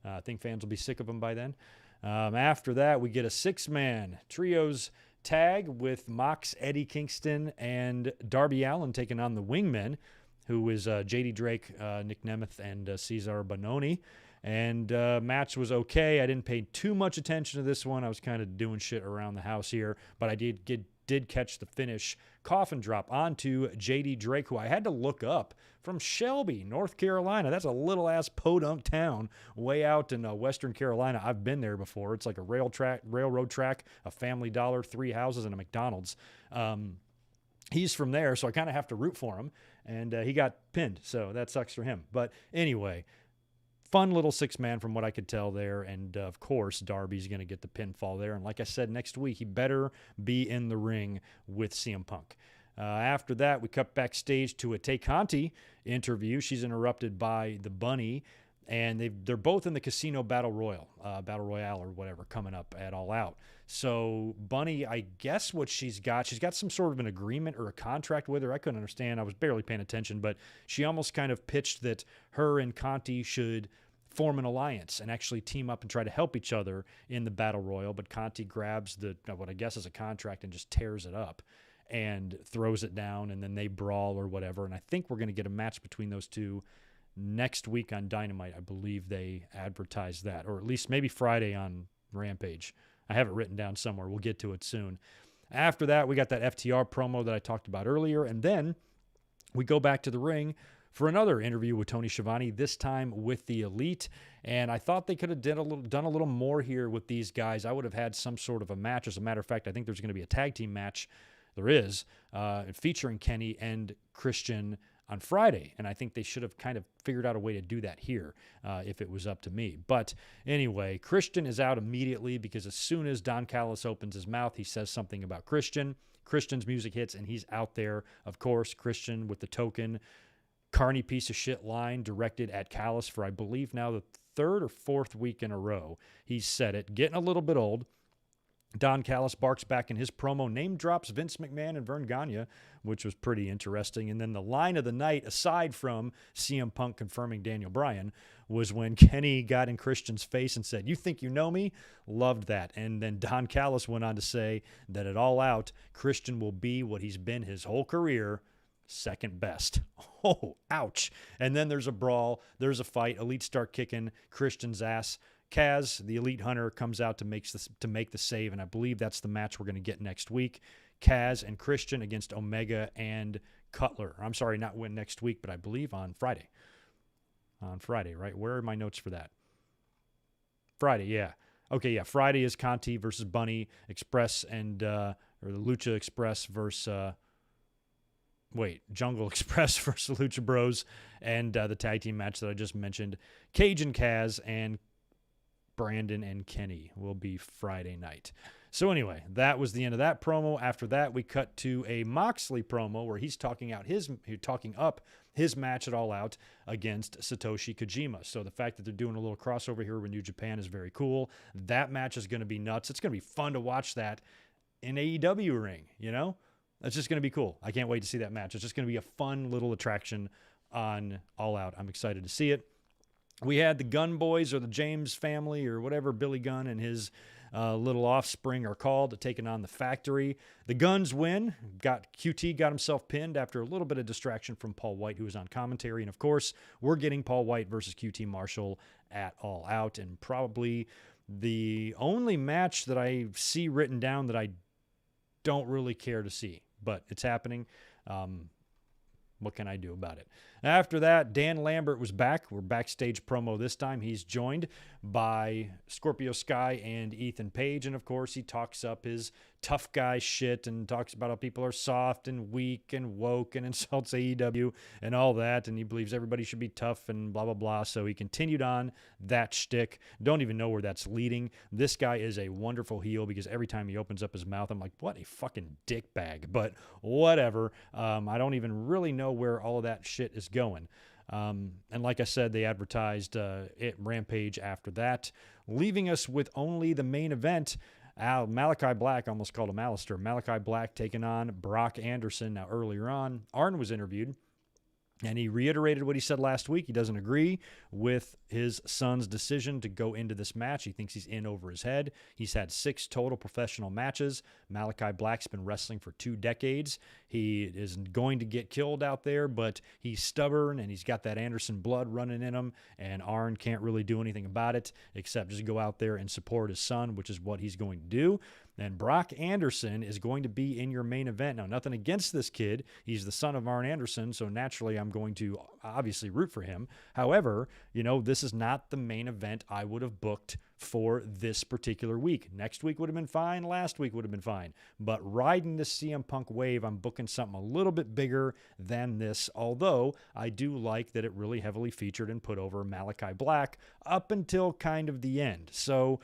Speaker 1: I think fans will be sick of him by then. After that, we get a 6-man trios tag with Mox, Eddie Kingston, and Darby Allin taking on the Wingmen, who is JD Drake, Nick Nemeth, and Cesar Bononi. And match was okay. I didn't pay too much attention to this one. I was kind of doing shit around the house here, but I did catch the finish. Coffin drop onto JD Drake, who I had to look up, from Shelby, North Carolina. That's a little-ass podunk town way out in western Carolina. I've been there before. It's like a railroad track, a Family Dollar, 3 houses, and a McDonald's. He's from there, so I kind of have to root for him. And he got pinned, so that sucks for him. But anyway, fun little 6-man from what I could tell there. And, of course, Darby's going to get the pinfall there. And like I said, next week, he better be in the ring with CM Punk. After that, we cut backstage to a Tay Conti interview. She's interrupted by the Bunny. And they're both in the Casino Battle Royale or whatever, coming up at All Out. So Bunny, I guess what she's got some sort of an agreement or a contract with her. I couldn't understand. I was barely paying attention, but she almost kind of pitched that her and Conti should form an alliance and actually team up and try to help each other in the Battle Royal. But Conti grabs what I guess is a contract and just tears it up and throws it down, and then they brawl or whatever. And I think we're going to get a match between those two next week on Dynamite. I believe they advertised that, or at least maybe Friday on Rampage. I have it written down somewhere. We'll get to it soon. After that, we got that FTR promo that I talked about earlier, and then we go back to the ring for another interview with Tony Schiavone, this time with the Elite. And I thought they could have done a little more here with these guys. I would have had some sort of a match. As a matter of fact, I think there's going to be a tag team match. There is, featuring Kenny and Christian on Friday, and I think they should have kind of figured out a way to do that here if it was up to me. But anyway, Christian is out immediately because as soon as Don Callis opens his mouth, he says something about Christian. Christian's music hits, and he's out there. Of course, Christian with the token carny piece of shit line directed at Callis for, I believe, now the 3rd or 4th week in a row. He's said it, getting a little bit old. Don Callis barks back in his promo, name drops Vince McMahon and Vern Gagne, which was pretty interesting. And then the line of the night, aside from CM Punk confirming Daniel Bryan, was when Kenny got in Christian's face and said, "You think you know me?" Loved that. And then Don Callis went on to say that at All Out, Christian will be what he's been his whole career, second best. Oh, ouch. And then there's a brawl. There's a fight. Elite start kicking Christian's ass. Kaz, the Elite Hunter, comes out to make the save, and I believe that's the match we're going to get next week. Kaz and Christian against Omega and Cutler. I'm sorry, not next week, but I believe on Friday. On Friday, right? Where are my notes for that? Friday, yeah. Okay, yeah. Friday is Conti versus Bunny Express and or the Lucha Express versus Jungle Express versus Lucha Bros, and the tag team match that I just mentioned. Cage and Kaz and Brandon and Kenny will be Friday night. So anyway, that was the end of that promo. After that, we cut to a Moxley promo where he's talking up his match at All Out against Satoshi Kojima. So the fact that they're doing a little crossover here with New Japan is very cool. That match is going to be nuts. It's going to be fun to watch that in AEW ring, you know? That's just going to be cool. I can't wait to see that match. It's just going to be a fun little attraction on All Out. I'm excited to see it. We had the Gunn Boys, or the James family, or whatever Billy Gunn and his little offspring are called, taking on the Factory. The Guns win. QT got himself pinned after a little bit of distraction from Paul White, who was on commentary. And, of course, we're getting Paul White versus QT Marshall at All Out, and probably the only match that I see written down that I don't really care to see. But it's happening. What can I do about it? After that, Dan Lambert was back. We're backstage promo this time. He's joined by Scorpio Sky and Ethan Page. And of course, he talks up his tough guy shit and talks about how people are soft and weak and woke and insults AEW and all that. And he believes everybody should be tough and blah, blah, blah. So he continued on that shtick. Don't even know where that's leading. This guy is a wonderful heel because every time he opens up his mouth, I'm like, what a fucking dickbag. But whatever. I don't even really know where all of that shit is going. And like I said, they advertised it Rampage after that, leaving us with only the main event. Malachi Black, almost called him Alistair. Malachi Black taking on Brock Anderson. Now, earlier on, Arn was interviewed, and he reiterated what he said last week. He doesn't agree with his son's decision to go into this match. He thinks he's in over his head. He's had 6 total professional matches. Malachi Black's been wrestling for 2 decades. He is going to get killed out there, but he's stubborn, and he's got that Anderson blood running in him, and Arn can't really do anything about it except just go out there and support his son, which is what he's going to do. And Brock Anderson is going to be in your main event. Now, nothing against this kid. He's the son of Arn Anderson, so naturally I'm going to obviously root for him. However, this is not the main event I would have booked for this particular week. Next week would have been fine. Last week would have been fine. But riding the CM Punk wave, I'm booking something a little bit bigger than this, although I do like that it really heavily featured and put over Malachi Black up until kind of the end. So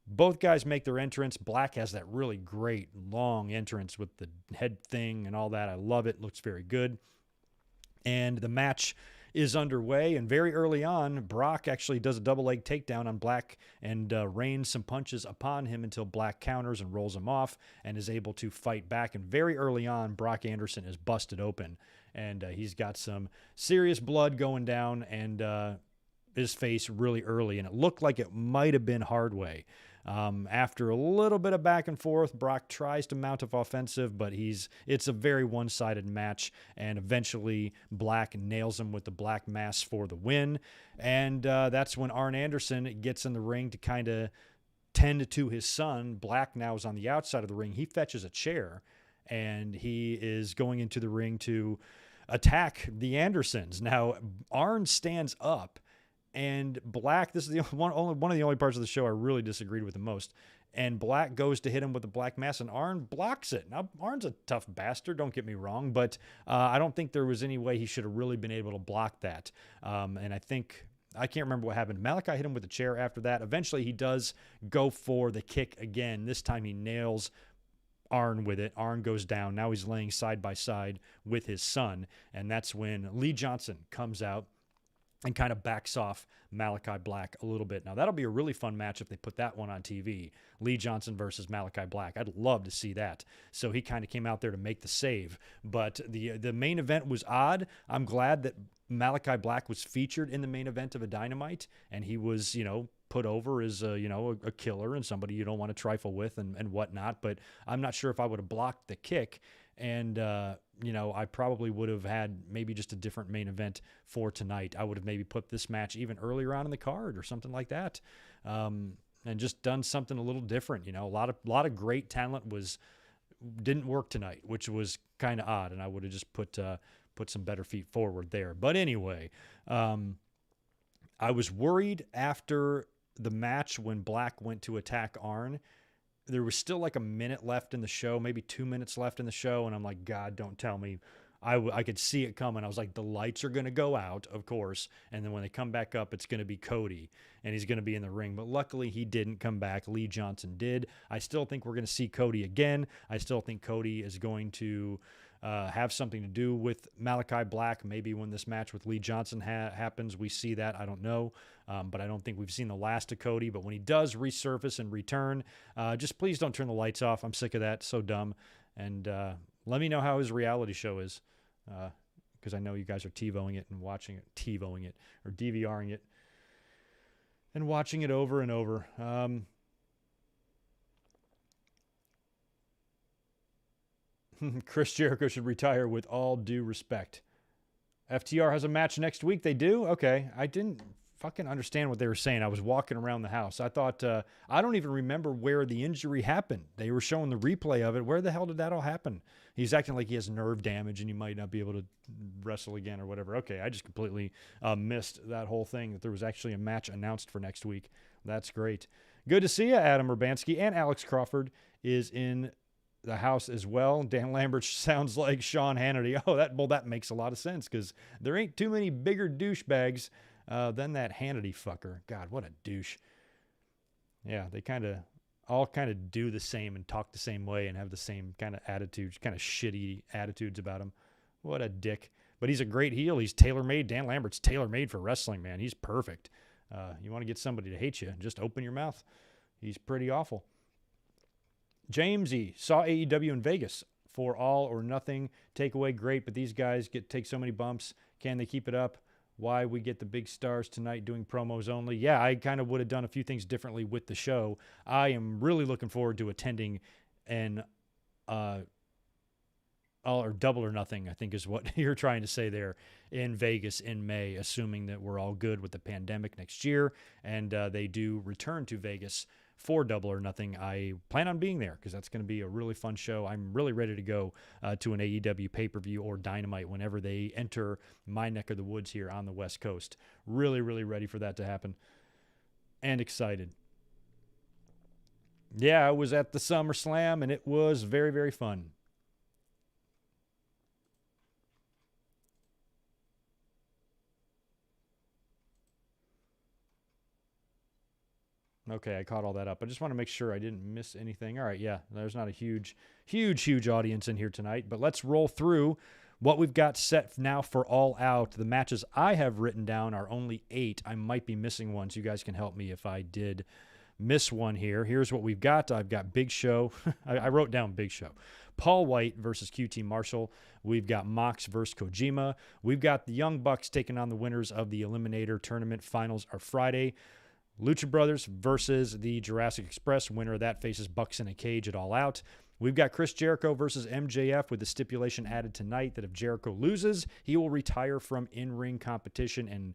Speaker 1: both guys make their entrance. Black has that really great long entrance with the head thing and all that. I love it. Looks very good. And the match is underway. And very early on, Brock actually does a double leg takedown on Black and rains some punches upon him until Black counters and rolls him off and is able to fight back. And very early on, Brock Anderson is busted open. And he's got some serious blood going down and his face really early. And it looked like it might have been Hardway. After a little bit of back and forth, Brock tries to mount an offensive, but it's a very one-sided match, and eventually Black nails him with the Black Mass for the win. And that's when Arn Anderson gets in the ring to kind of tend to his son. Black now is on the outside of the ring. He fetches a chair, and he is going into the ring to attack the Andersons. Now, Arn stands up, and Black, this is one of the only parts of the show I really disagreed with the most. And Black goes to hit him with the Black Mass, and Arn blocks it. Now, Arn's a tough bastard, don't get me wrong, but I don't think there was any way he should have really been able to block that. And I can't remember what happened. Malachi hit him with a chair after that. Eventually, he does go for the kick again. This time, he nails Arn with it. Arn goes down. Now he's laying side by side with his son, and that's when Lee Johnson comes out and kind of backs off Malachi Black a little bit. Now, that'll be a really fun match if they put that one on TV. Lee Johnson versus Malachi Black. I'd love to see that. So he kind of came out there to make the save. But the main event was odd. I'm glad that Malachi Black was featured in the main event of a Dynamite, and he was, put over as a killer and somebody you don't want to trifle with and whatnot. But I'm not sure if I would have blocked the kick. And, I probably would have had maybe just a different main event for tonight. I would have maybe put this match even earlier on in the card or something like that. And just done something a little different. A lot of great talent didn't work tonight, which was kind of odd. And I would have just put some better feet forward there. But anyway, I was worried after the match when Black went to attack Arn. There was still like a minute left in the show, maybe 2 minutes left in the show. And I'm like, God, don't tell me. I could see it coming. I was like, the lights are going to go out, of course. And then when they come back up, it's going to be Cody and he's going to be in the ring. But luckily he didn't come back. Lee Johnson did. I still think we're going to see Cody again. I still think Cody is going to have something to do with Malachi Black. Maybe when this match with Lee Johnson happens, we see that. I don't know. But I don't think we've seen the last of Cody. But when he does resurface and return, just please don't turn the lights off. I'm sick of that. So dumb. And let me know how his reality show is. Because I know you guys are TiVoing it and watching it. TiVoing it. Or DVRing it. And watching it over and over. Chris Jericho should retire with all due respect. FTR has a match next week. They do? Okay. I didn't fucking understand what they were saying. I was walking around the house. I thought, I don't even remember where the injury happened. They were showing the replay of it. Where the hell did that all happen? He's acting like he has nerve damage and he might not be able to wrestle again or whatever. Okay, I just completely missed that whole thing, that there was actually a match announced for next week. That's great. Good to see you, Adam Urbanski. And Alex Crawford is in the house as well. Dan Lambert sounds like Sean Hannity. Oh, that makes a lot of sense, because there ain't too many bigger douchebags than that Hannity fucker. God, what a douche. Yeah, they all kind of do the same and talk the same way and have the same kind of attitudes, kind of shitty attitudes about him. What a dick. But he's a great heel. He's tailor-made. Dan Lambert's tailor-made for wrestling, man. He's perfect. You want to get somebody to hate you, just open your mouth. He's pretty awful. Jamesy saw AEW in Vegas for All or Nothing. Takeaway, great, but these guys take so many bumps. Can they keep it up? Why we get the big stars tonight doing promos only? Yeah, I kind of would have done a few things differently with the show. I am really looking forward to attending an All or Double or Nothing, I think is what you're trying to say there, in Vegas in May, assuming that we're all good with the pandemic next year and they do return to Vegas for Double or Nothing. I plan on being there because that's going to be a really fun show. I'm really ready to go to an AEW pay-per-view or Dynamite whenever they enter my neck of the woods here on the West Coast. Really, really ready for that to happen and excited. Yeah, I was at the SummerSlam and it was very, very fun. Okay, I caught all that up. I just want to make sure I didn't miss anything. All right, yeah, there's not a huge audience in here tonight, but let's roll through what we've got set now for All Out. The matches I have written down are only 8. I might be missing one, so you guys can help me if I did miss one here. Here's what we've got. I've got Big Show. I wrote down Big Show. Paul White versus QT Marshall. We've got Mox versus Kojima. We've got the Young Bucks taking on the winners of the Eliminator Tournament. Finals are Friday. Lucha Brothers versus the Jurassic Express. Winner of that faces Bucks in a cage at All Out. We've got Chris Jericho versus MJF with the stipulation added tonight that if Jericho loses, he will retire from in-ring competition and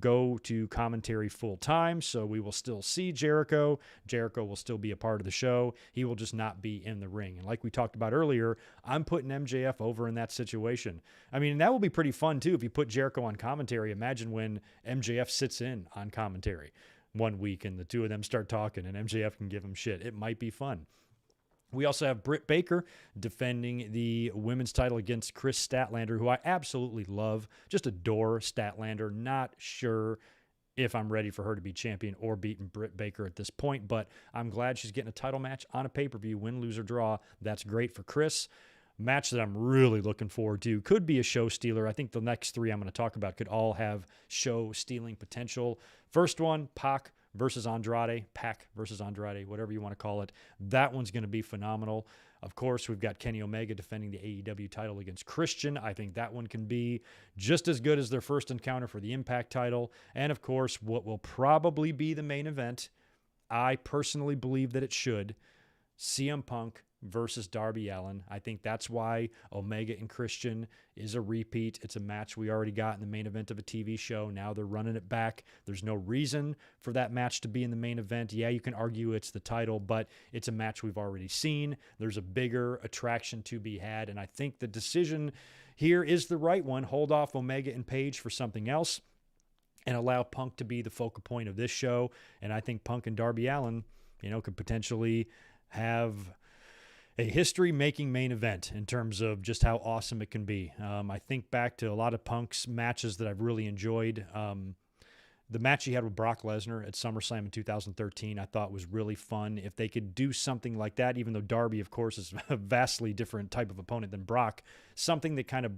Speaker 1: go to commentary full-time. So we will still see Jericho. Jericho will still be a part of the show. He will just not be in the ring. And like we talked about earlier, I'm putting MJF over in that situation. I mean, that will be pretty fun too if you put Jericho on commentary. Imagine when MJF sits in on commentary one week and the two of them start talking and MJF can give him shit. It might be fun. We also have Britt Baker defending the women's title against Chris Statlander, who I absolutely love. Just adore Statlander. Not sure if I'm ready for her to be champion or beating Britt Baker at this point, but I'm glad she's getting a title match on a pay-per-view, win, lose, or draw. That's great for Chris. Match that I'm really looking forward to. Could be a show stealer. I think the next 3 I'm going to talk about could all have show stealing potential. First one, Pac versus Andrade, whatever you want to call it. That one's going to be phenomenal. Of course, we've got Kenny Omega defending the AEW title against Christian. I think that one can be just as good as their first encounter for the Impact title. And of course, what will probably be the main event, I personally believe that it should, CM Punk versus Darby Allin. I think that's why Omega and Christian is a repeat. It's a match we already got in the main event of a TV show. Now they're running it back. There's no reason for that match to be in the main event. Yeah, you can argue it's the title, but it's a match we've already seen. There's a bigger attraction to be had, and I think the decision here is the right one. Hold off Omega and Page for something else and allow Punk to be the focal point of this show. And I think Punk and Darby Allin, could potentially have a history-making main event in terms of just how awesome it can be. I think back to a lot of Punk's matches that I've really enjoyed. The match he had with Brock Lesnar at SummerSlam in 2013 I thought was really fun. If they could do something like that, even though Darby, of course, is a vastly different type of opponent than Brock, something that kind of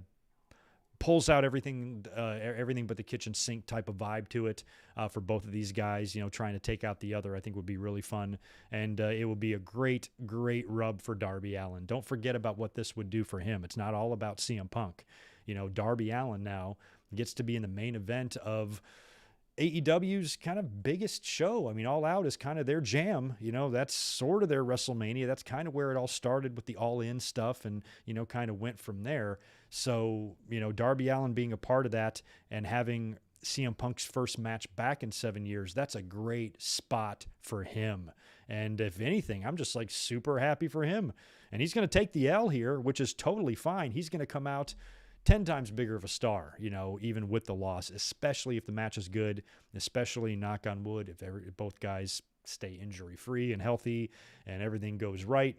Speaker 1: pulls out everything but the kitchen sink type of vibe to it for both of these guys, trying to take out the other, I think would be really fun. And it would be a great, great rub for Darby Allin. Don't forget about what this would do for him. It's not all about CM Punk. Darby Allin now gets to be in the main event of AEW's kind of biggest show. I mean, All Out is kind of their jam. That's sort of their WrestleMania. That's kind of where it all started with the All In stuff and, kind of went from there. So, Darby Allin being a part of that and having CM Punk's first match back in 7 years. That's a great spot for him. And if anything, I'm just like super happy for him. And he's going to take the L here, which is totally fine. He's going to come out 10 times bigger of a star, even with the loss, especially if the match is good, especially, knock on wood, if both guys stay injury-free and healthy and everything goes right.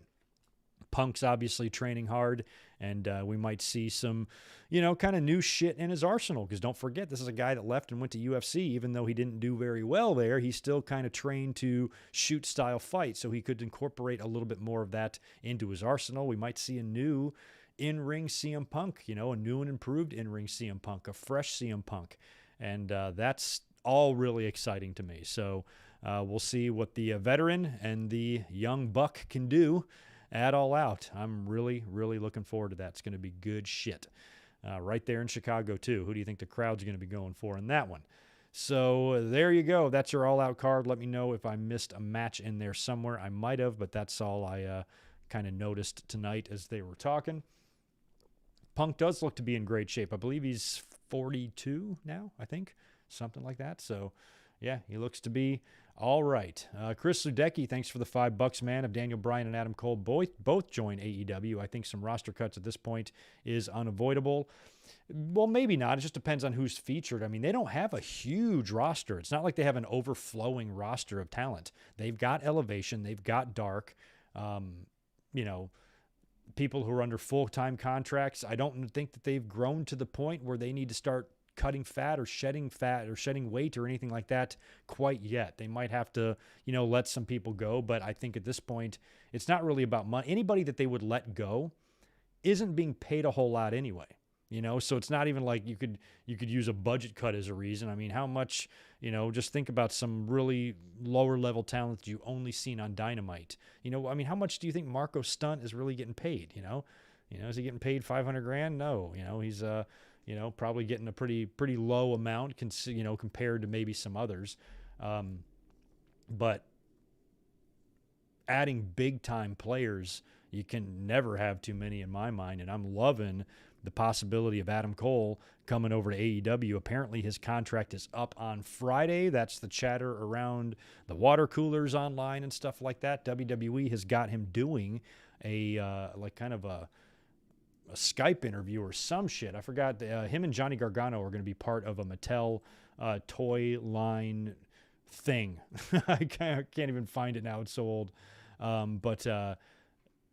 Speaker 1: Punk's obviously training hard, and we might see some, kind of new shit in his arsenal, because don't forget, this is a guy that left and went to UFC. Even though he didn't do very well there, he still kind of trained to shoot-style fight, so he could incorporate a little bit more of that into his arsenal. We might see a new in-ring CM Punk, a new and improved in-ring CM Punk, a fresh CM Punk, and that's all really exciting to me. So we'll see what the veteran and the young buck can do at All Out. I'm really, really looking forward to that. It's going to be good shit. Right there in Chicago, too. Who do you think the crowd's going to be going for in that one? So there you go. That's your All Out card. Let me know if I missed a match in there somewhere. I might have, but that's all I kind of noticed tonight as they were talking. Punk does look to be in great shape. I believe he's 42 now, I think. Something like that. So, yeah, he looks to be all right. Chris Ludecki, thanks for the $5, man. If Daniel Bryan and Adam Cole both join AEW, I think some roster cuts at this point is unavoidable. Well, maybe not. It just depends on who's featured. I mean, they don't have a huge roster. It's not like they have an overflowing roster of talent. They've got Elevation. They've got Dark. People who are under full-time contracts. I don't think that they've grown to the point where they need to start cutting fat or shedding weight or anything like that quite yet. They might have to, let some people go, but I think at this point, it's not really about money. Anybody that they would let go isn't being paid a whole lot anyway, so it's not even like you could use a budget cut as a reason. I mean, how much, just think about some really lower level talent that you've only seen on Dynamite. How much do you think Marco Stunt is really getting paid? Is he getting paid $500,000? No, he's, probably getting a pretty low amount, compared to maybe some others. But adding big-time players, you can never have too many in my mind, and I'm loving the possibility of Adam Cole coming over to AEW. Apparently his contract is up on Friday. That's the chatter around the water coolers online and stuff like that. WWE has got him doing a kind of a Skype interview or some shit. I forgot. Him and Johnny Gargano are going to be part of a Mattel toy line thing. I can't even find it now. It's so old. But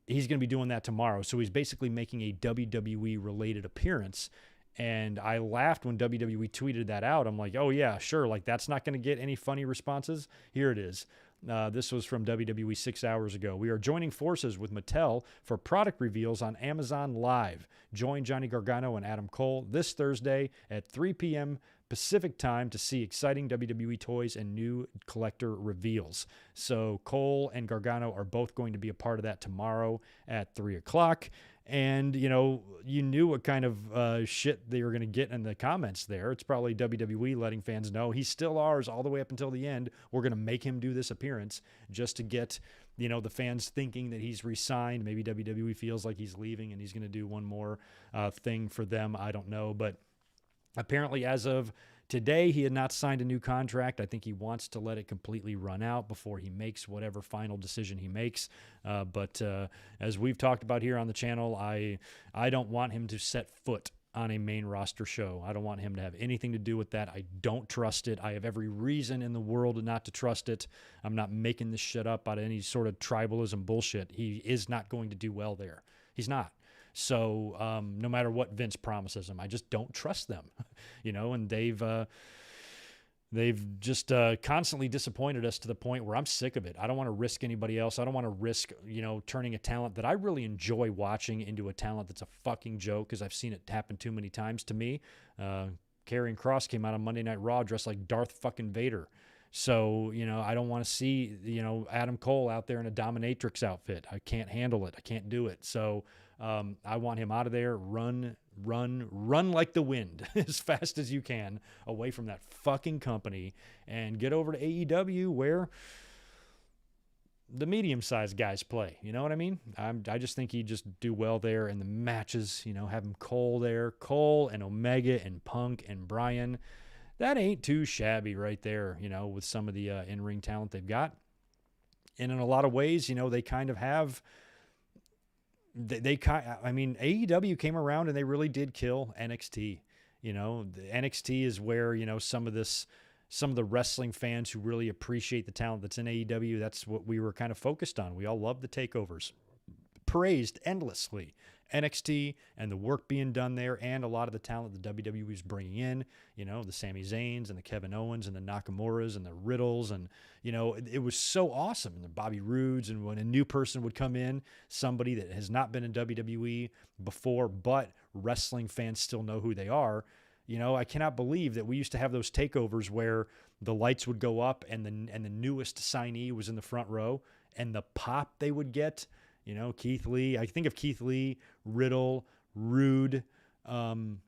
Speaker 1: he's going to be doing that tomorrow. So he's basically making a WWE-related appearance. And I laughed when WWE tweeted that out. I'm like, oh, yeah, sure. Like, that's not going to get any funny responses. Here it is. This was from WWE 6 hours ago. We are joining forces with Mattel for product reveals on Amazon Live. Join Johnny Gargano and Adam Cole this Thursday at 3 p.m. Pacific time to see exciting WWE toys and new collector reveals. So Cole and Gargano are both going to be a part of that tomorrow at 3 o'clock. And, you knew what kind of shit they were going to get in the comments there. It's probably WWE letting fans know he's still ours all the way up until the end. We're going to make him do this appearance just to get, the fans thinking that he's re-signed. Maybe WWE feels like he's leaving and he's going to do one more thing for them. I don't know. But apparently as of today, he had not signed a new contract. I think he wants to let it completely run out before he makes whatever final decision he makes. But as we've talked about here on the channel, I don't want him to set foot on a main roster show. I don't want him to have anything to do with that. I don't trust it. I have every reason in the world not to trust it. I'm not making this shit up out of any sort of tribalism bullshit. He is not going to do well there. He's not. So no matter what Vince promises him, I just don't trust them, and they've just constantly disappointed us to the point where I'm sick of it. I don't want to risk anybody else. I don't want to risk, turning a talent that I really enjoy watching into a talent that's a fucking joke, because I've seen it happen too many times to me. Karrion Kross came out on Monday Night Raw dressed like Darth fucking Vader. So, I don't want to see, Adam Cole out there in a dominatrix outfit. I can't handle it. I can't do it. So I want him out of there. Run like the wind as fast as you can away from that fucking company and get over to AEW where the medium-sized guys play. You know what I mean? I just think he'd just do well there in the matches, having Cole there. Cole and Omega and Punk and Bryan. that ain't too shabby right there, with some of the in-ring talent they've got. And in a lot of ways, they kind of have, AEW came around and they really did kill NXT. The NXT is where, some of the wrestling fans who really appreciate the talent that's in AEW, that's what we were kind of focused on. We all love the takeovers, praised endlessly NXT and the work being done there, and a lot of the talent the WWE is bringing in, the Sami Zayns and the Kevin Owens and the Nakamuras and the Riddles. And, it was so awesome. And the Bobby Roodes, and when a new person would come in, somebody that has not been in WWE before, but wrestling fans still know who they are. I cannot believe that we used to have those takeovers where the lights would go up and the newest signee was in the front row, and the pop they would get. Keith Lee. I think of Keith Lee, Riddle, Rude. I'm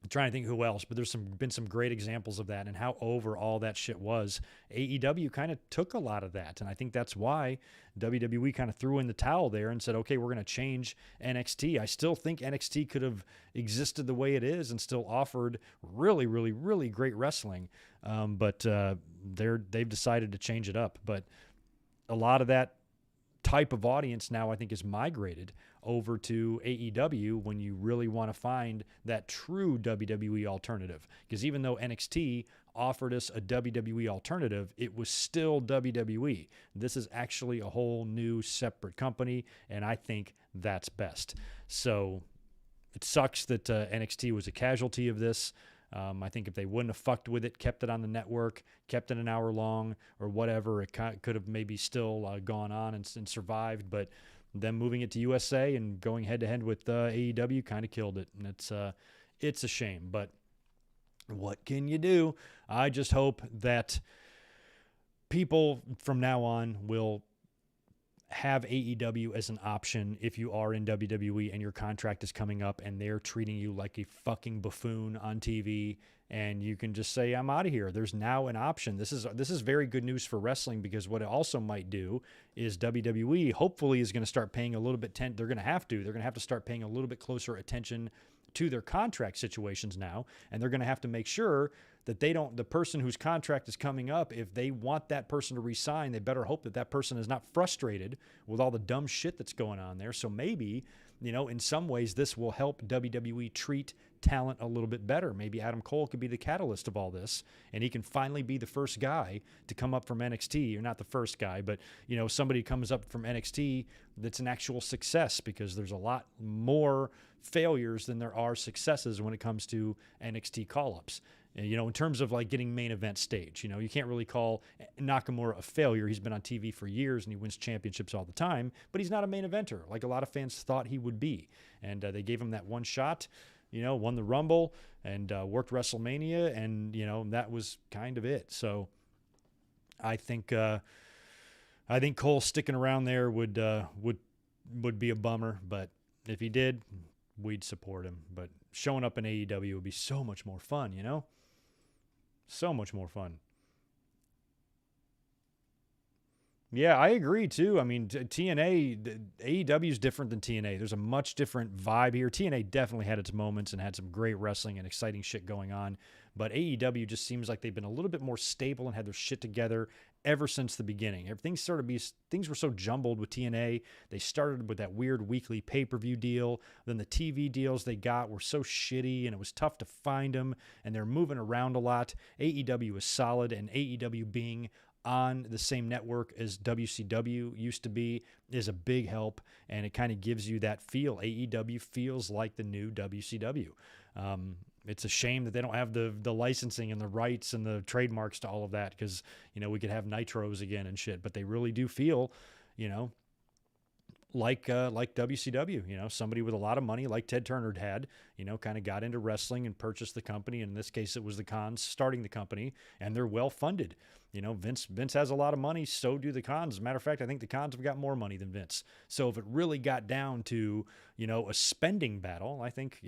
Speaker 1: trying to think who else, but there's been some great examples of that and how over all that shit was. AEW kind of took a lot of that, and I think that's why WWE kind of threw in the towel there and said, okay, we're going to change NXT. I still think NXT could have existed the way it is and still offered really, really, really great wrestling, but they've decided to change it up. But a lot of that type of audience now, I think, is migrated over to AEW when you really want to find that true WWE alternative. Because even though NXT offered us a WWE alternative, it was still WWE. This is actually a whole new separate company, and I think that's best. So it sucks that NXT was a casualty of this. I think if they wouldn't have fucked with it, kept it on the network, kept it an hour long or whatever, it could have maybe still gone on and survived. But them moving it to USA and going head-to-head with AEW kind of killed it. And it's a shame. But what can you do? I just hope that people from now on will have AEW as an option if you are in WWE and your contract is coming up and they're treating you like a fucking buffoon on TV, and you can just say, I'm out of here. There's now an option. This is very good news for wrestling, because what it also might do is WWE hopefully is going to start paying a little bit, they're going to have to start paying a little bit closer attention to their contract situations now, and they're going to have to make sure that the person whose contract is coming up, if they want that person to resign, they better hope that that person is not frustrated with all the dumb shit that's going on there. So maybe, in some ways this will help WWE treat talent a little bit better. Maybe Adam Cole could be the catalyst of all this, and he can finally be the first guy to come up from NXT, or not the first guy, but, somebody comes up from NXT that's an actual success, because there's a lot more failures than there are successes when it comes to NXT call-ups. In terms of like getting main event stage, you can't really call Nakamura a failure. He's been on TV for years and he wins championships all the time, but he's not a main eventer like a lot of fans thought he would be. And they gave him that one shot, won the Rumble and worked WrestleMania, and, that was kind of it. So I think Cole sticking around there would be a bummer, but if he did, we'd support him. But showing up in AEW would be so much more fun, So much more fun. Yeah, I agree too. I mean, TNA, AEW is different than TNA. There's a much different vibe here. TNA definitely had its moments and had some great wrestling and exciting shit going on. But AEW just seems like they've been a little bit more stable and had their shit together ever since the beginning. Things were so jumbled with TNA. They started with that weird weekly pay-per-view deal. Then the TV deals they got were so shitty, and it was tough to find them, and they're moving around a lot. AEW is solid, and AEW being on the same network as WCW used to be is a big help, and it kind of gives you that feel. AEW feels like the new WCW. It's a shame that they don't have the licensing and the rights and the trademarks to all of that, because, we could have Nitros again and shit, but they really do feel, like WCW, somebody with a lot of money like Ted Turner had, kind of got into wrestling and purchased the company. In this case, it was the Khans starting the company, and they're well funded. Vince has a lot of money, so do the Khans. As a matter of fact, I think the Khans have got more money than Vince. So if it really got down to, a spending battle, I think,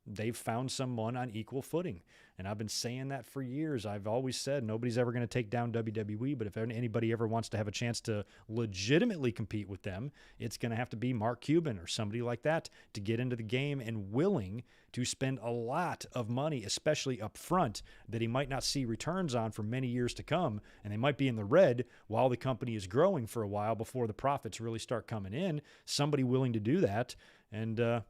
Speaker 1: they've found someone on equal footing. And I've been saying that for years. I've always said nobody's ever going to take down WWE, but if anybody ever wants to have a chance to legitimately compete with them, it's going to have to be Mark Cuban or somebody like that to get into the game and willing to spend a lot of money, especially up front, that he might not see returns on for many years to come. And they might be in the red while the company is growing for a while before the profits really start coming in. Somebody willing to do that. And,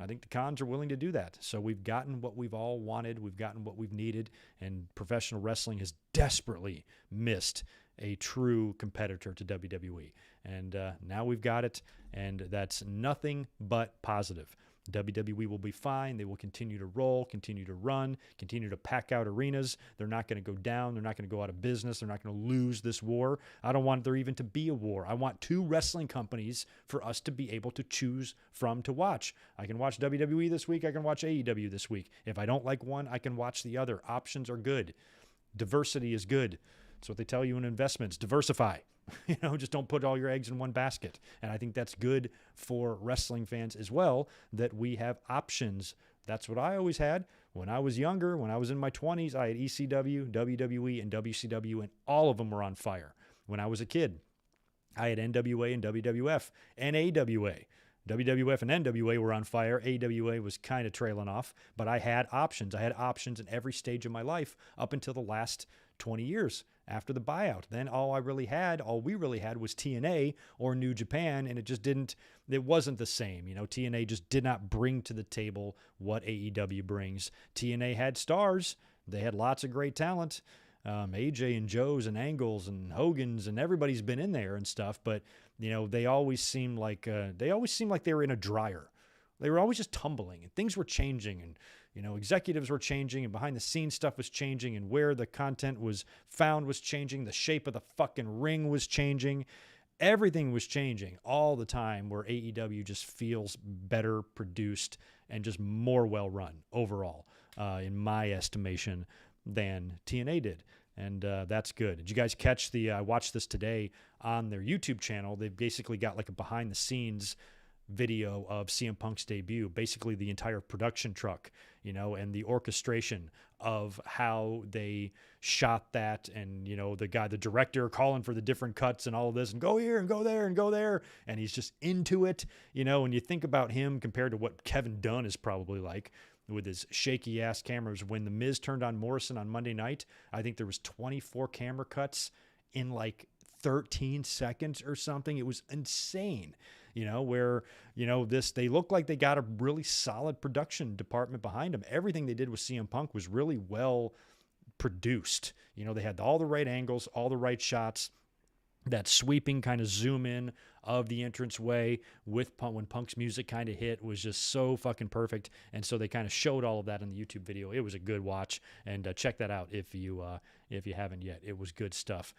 Speaker 1: I think the Khans are willing to do that. So we've gotten what we've all wanted. We've gotten what we've needed. And professional wrestling has desperately missed a true competitor to WWE. And now we've got it. And that's nothing but positive. WWE will be fine. They will continue to roll, continue to run, continue to pack out arenas. They're not going to go down. They're not going to go out of business. They're not going to lose this war. I don't want there even to be a war. I want two wrestling companies for us to be able to choose from to watch. I can watch WWE this week. I can watch AEW this week. If I don't like one, I can watch the other. Options are good. Diversity is good. That's what they tell you in investments. Diversify. Just don't put all your eggs in one basket. And I think that's good for wrestling fans as well, that we have options. That's what I always had. When I was younger, when I was in my 20s, I had ECW, WWE, and WCW, and all of them were on fire. When I was a kid, I had NWA and WWF and AWA. WWF and NWA were on fire. AWA was kind of trailing off, but I had options. I had options in every stage of my life up until the last 20 years after the buyout. Then all we really had was TNA or New Japan, and it wasn't the same. TNA just did not bring to the table what AEW brings. TNA had stars. They had lots of great talent. AJ and Joe's and Angles and Hogan's and everybody's been in there and stuff, but they always seemed like they were in a dryer. They were always just tumbling, and things were changing, and executives were changing, and behind the scenes stuff was changing, and where the content was found was changing. The shape of the fucking ring was changing. Everything was changing all the time, where AEW just feels better produced and just more well run overall, in my estimation, than TNA did. And that's good. Did you guys catch I watched this today on their YouTube channel. They've basically got like a behind the scenes video of CM Punk's debut, basically the entire production truck, and the orchestration of how they shot that, and the director calling for the different cuts and all of this, and go here and go there and go there, and he's just into it, and you think about him compared to what Kevin Dunn is probably like with his shaky ass cameras. When The Miz turned on Morrison on Monday night, I think there was 24 camera cuts in like 13 seconds or something. It was insane. Where, they look like they got a really solid production department behind them. Everything they did with CM Punk was really well produced. They had all the right angles, all the right shots. That sweeping kind of zoom in of the entranceway with Punk, when Punk's music kind of hit, was just so fucking perfect. And so they kind of showed all of that in the YouTube video. It was a good watch, and check that out if you haven't yet. It was good stuff.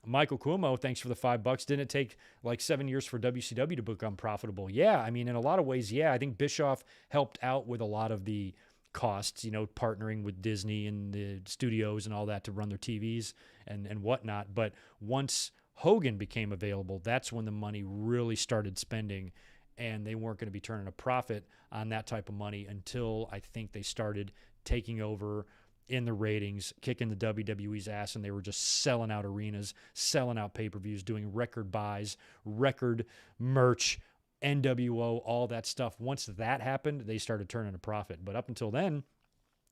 Speaker 1: Michael Cuomo, thanks for the $5. Didn't it take like 7 years for WCW to become profitable? Yeah, I mean, in a lot of ways, yeah. I think Bischoff helped out with a lot of the costs, partnering with Disney and the studios and all that to run their TVs and whatnot. But once Hogan became available, that's when the money really started spending, and they weren't going to be turning a profit on that type of money until I think they started taking over in the ratings, kicking the WWE's ass, and they were just selling out arenas, selling out pay-per-views, doing record buys, record merch, NWO, all that stuff. Once that happened, they started turning a profit. But up until then,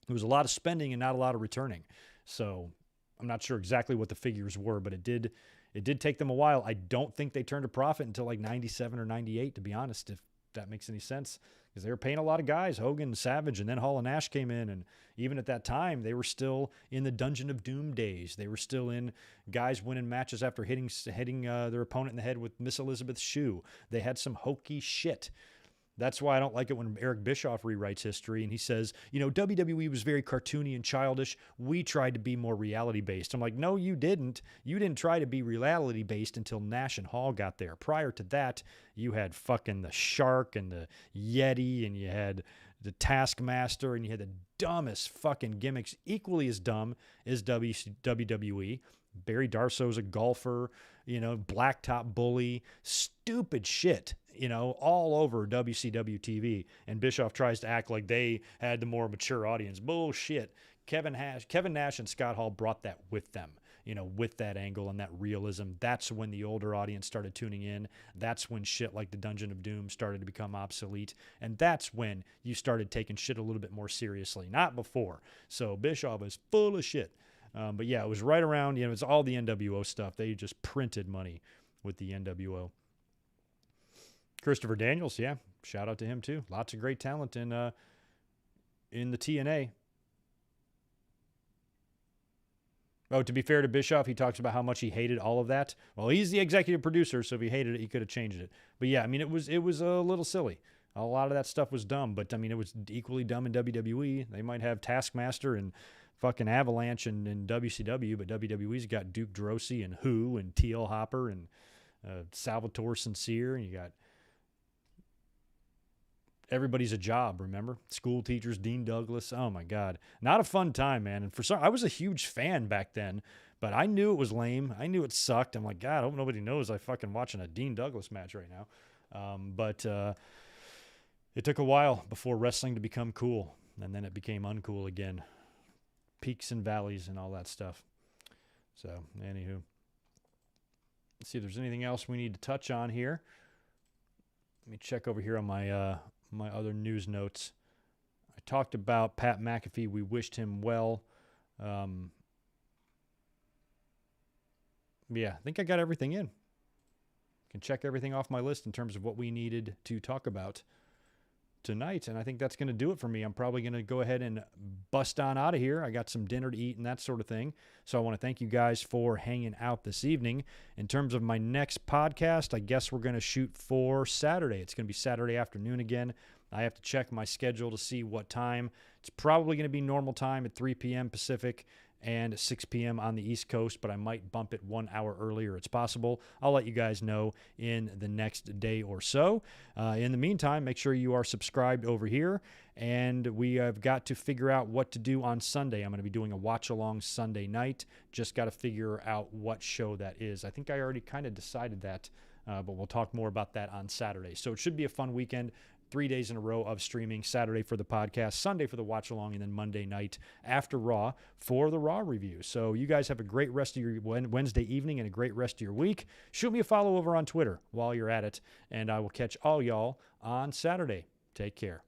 Speaker 1: it was a lot of spending and not a lot of returning. So I'm not sure exactly what the figures were, but it did take them a while. I don't think they turned a profit until like 97 or 98, to be honest, if that makes any sense, because they were paying a lot of guys, Hogan and Savage, and then Hall and Nash came in, and even at that time, they were still in the Dungeon of Doom days. They were still in guys winning matches after hitting their opponent in the head with Miss Elizabeth's shoe. They had some hokey shit. That's why I don't like it when Eric Bischoff rewrites history and he says, WWE was very cartoony and childish. We tried to be more reality-based. I'm like, no, you didn't. You didn't try to be reality-based until Nash and Hall got there. Prior to that, you had fucking the Shark and the Yeti, and you had the Taskmaster, and you had the dumbest fucking gimmicks, equally as dumb as WWE. Barry Darso's a golfer, blacktop bully, stupid shit. all over WCW TV. And Bischoff tries to act like they had the more mature audience. Bullshit. Kevin Nash and Scott Hall brought that with them, with that angle and that realism. That's when the older audience started tuning in. That's when shit like the Dungeon of Doom started to become obsolete. And that's when you started taking shit a little bit more seriously, not before. So Bischoff is full of shit. But yeah, it was right around, it's all the NWO stuff. They just printed money with the NWO. Christopher Daniels, yeah, shout out to him too. Lots of great talent in the TNA. Oh, to be fair to Bischoff, he talks about how much he hated all of that. Well, he's the executive producer, so if he hated it, he could have changed it. But yeah, I mean, it was a little silly. A lot of that stuff was dumb, but I mean, it was equally dumb in WWE. They might have Taskmaster and fucking Avalanche in WCW, but WWE's got Duke Drosy and Who and T.L. Hopper and Salvatore Sincere, and you got Everybody's a Job, remember? School teachers, Dean Douglas. Oh my God. Not a fun time, man. And I was a huge fan back then, but I knew it was lame. I knew it sucked. I'm like, God, I hope nobody knows I fucking watching a Dean Douglas match right now. But it took a while before wrestling to become cool, and then it became uncool again. Peaks and valleys and all that stuff. So, anywho. Let's see if there's anything else we need to touch on here. Let me check over here on my my other news notes. I talked about Pat McAfee. We wished him well. Yeah, I think I got everything in. Can check everything off my list in terms of what we needed to talk about tonight, and I think that's going to do it for me. I'm probably going to go ahead and bust on out of here. I got some dinner to eat and that sort of thing. So I want to thank you guys for hanging out this evening. In terms of my next podcast, I guess we're going to shoot for Saturday. It's going to be Saturday afternoon again. I have to check my schedule to see what time. It's probably going to be normal time at 3 p.m. Pacific and 6 p.m. on the East Coast, but I might bump it 1 hour earlier. It's possible. I'll let you guys know in the next day or so. In the meantime, make sure you are subscribed over here, and we have got to figure out what to do on Sunday. I'm going to be doing a watch-along Sunday night. Just got to figure out what show that is. I think I already kind of decided that, but we'll talk more about that on Saturday. So it should be a fun weekend. 3 days in a row of streaming, Saturday for the podcast, Sunday for the watch-along, and then Monday night after Raw for the Raw review. So you guys have a great rest of your Wednesday evening and a great rest of your week. Shoot me a follow over on Twitter while you're at it, and I will catch all y'all on Saturday. Take care.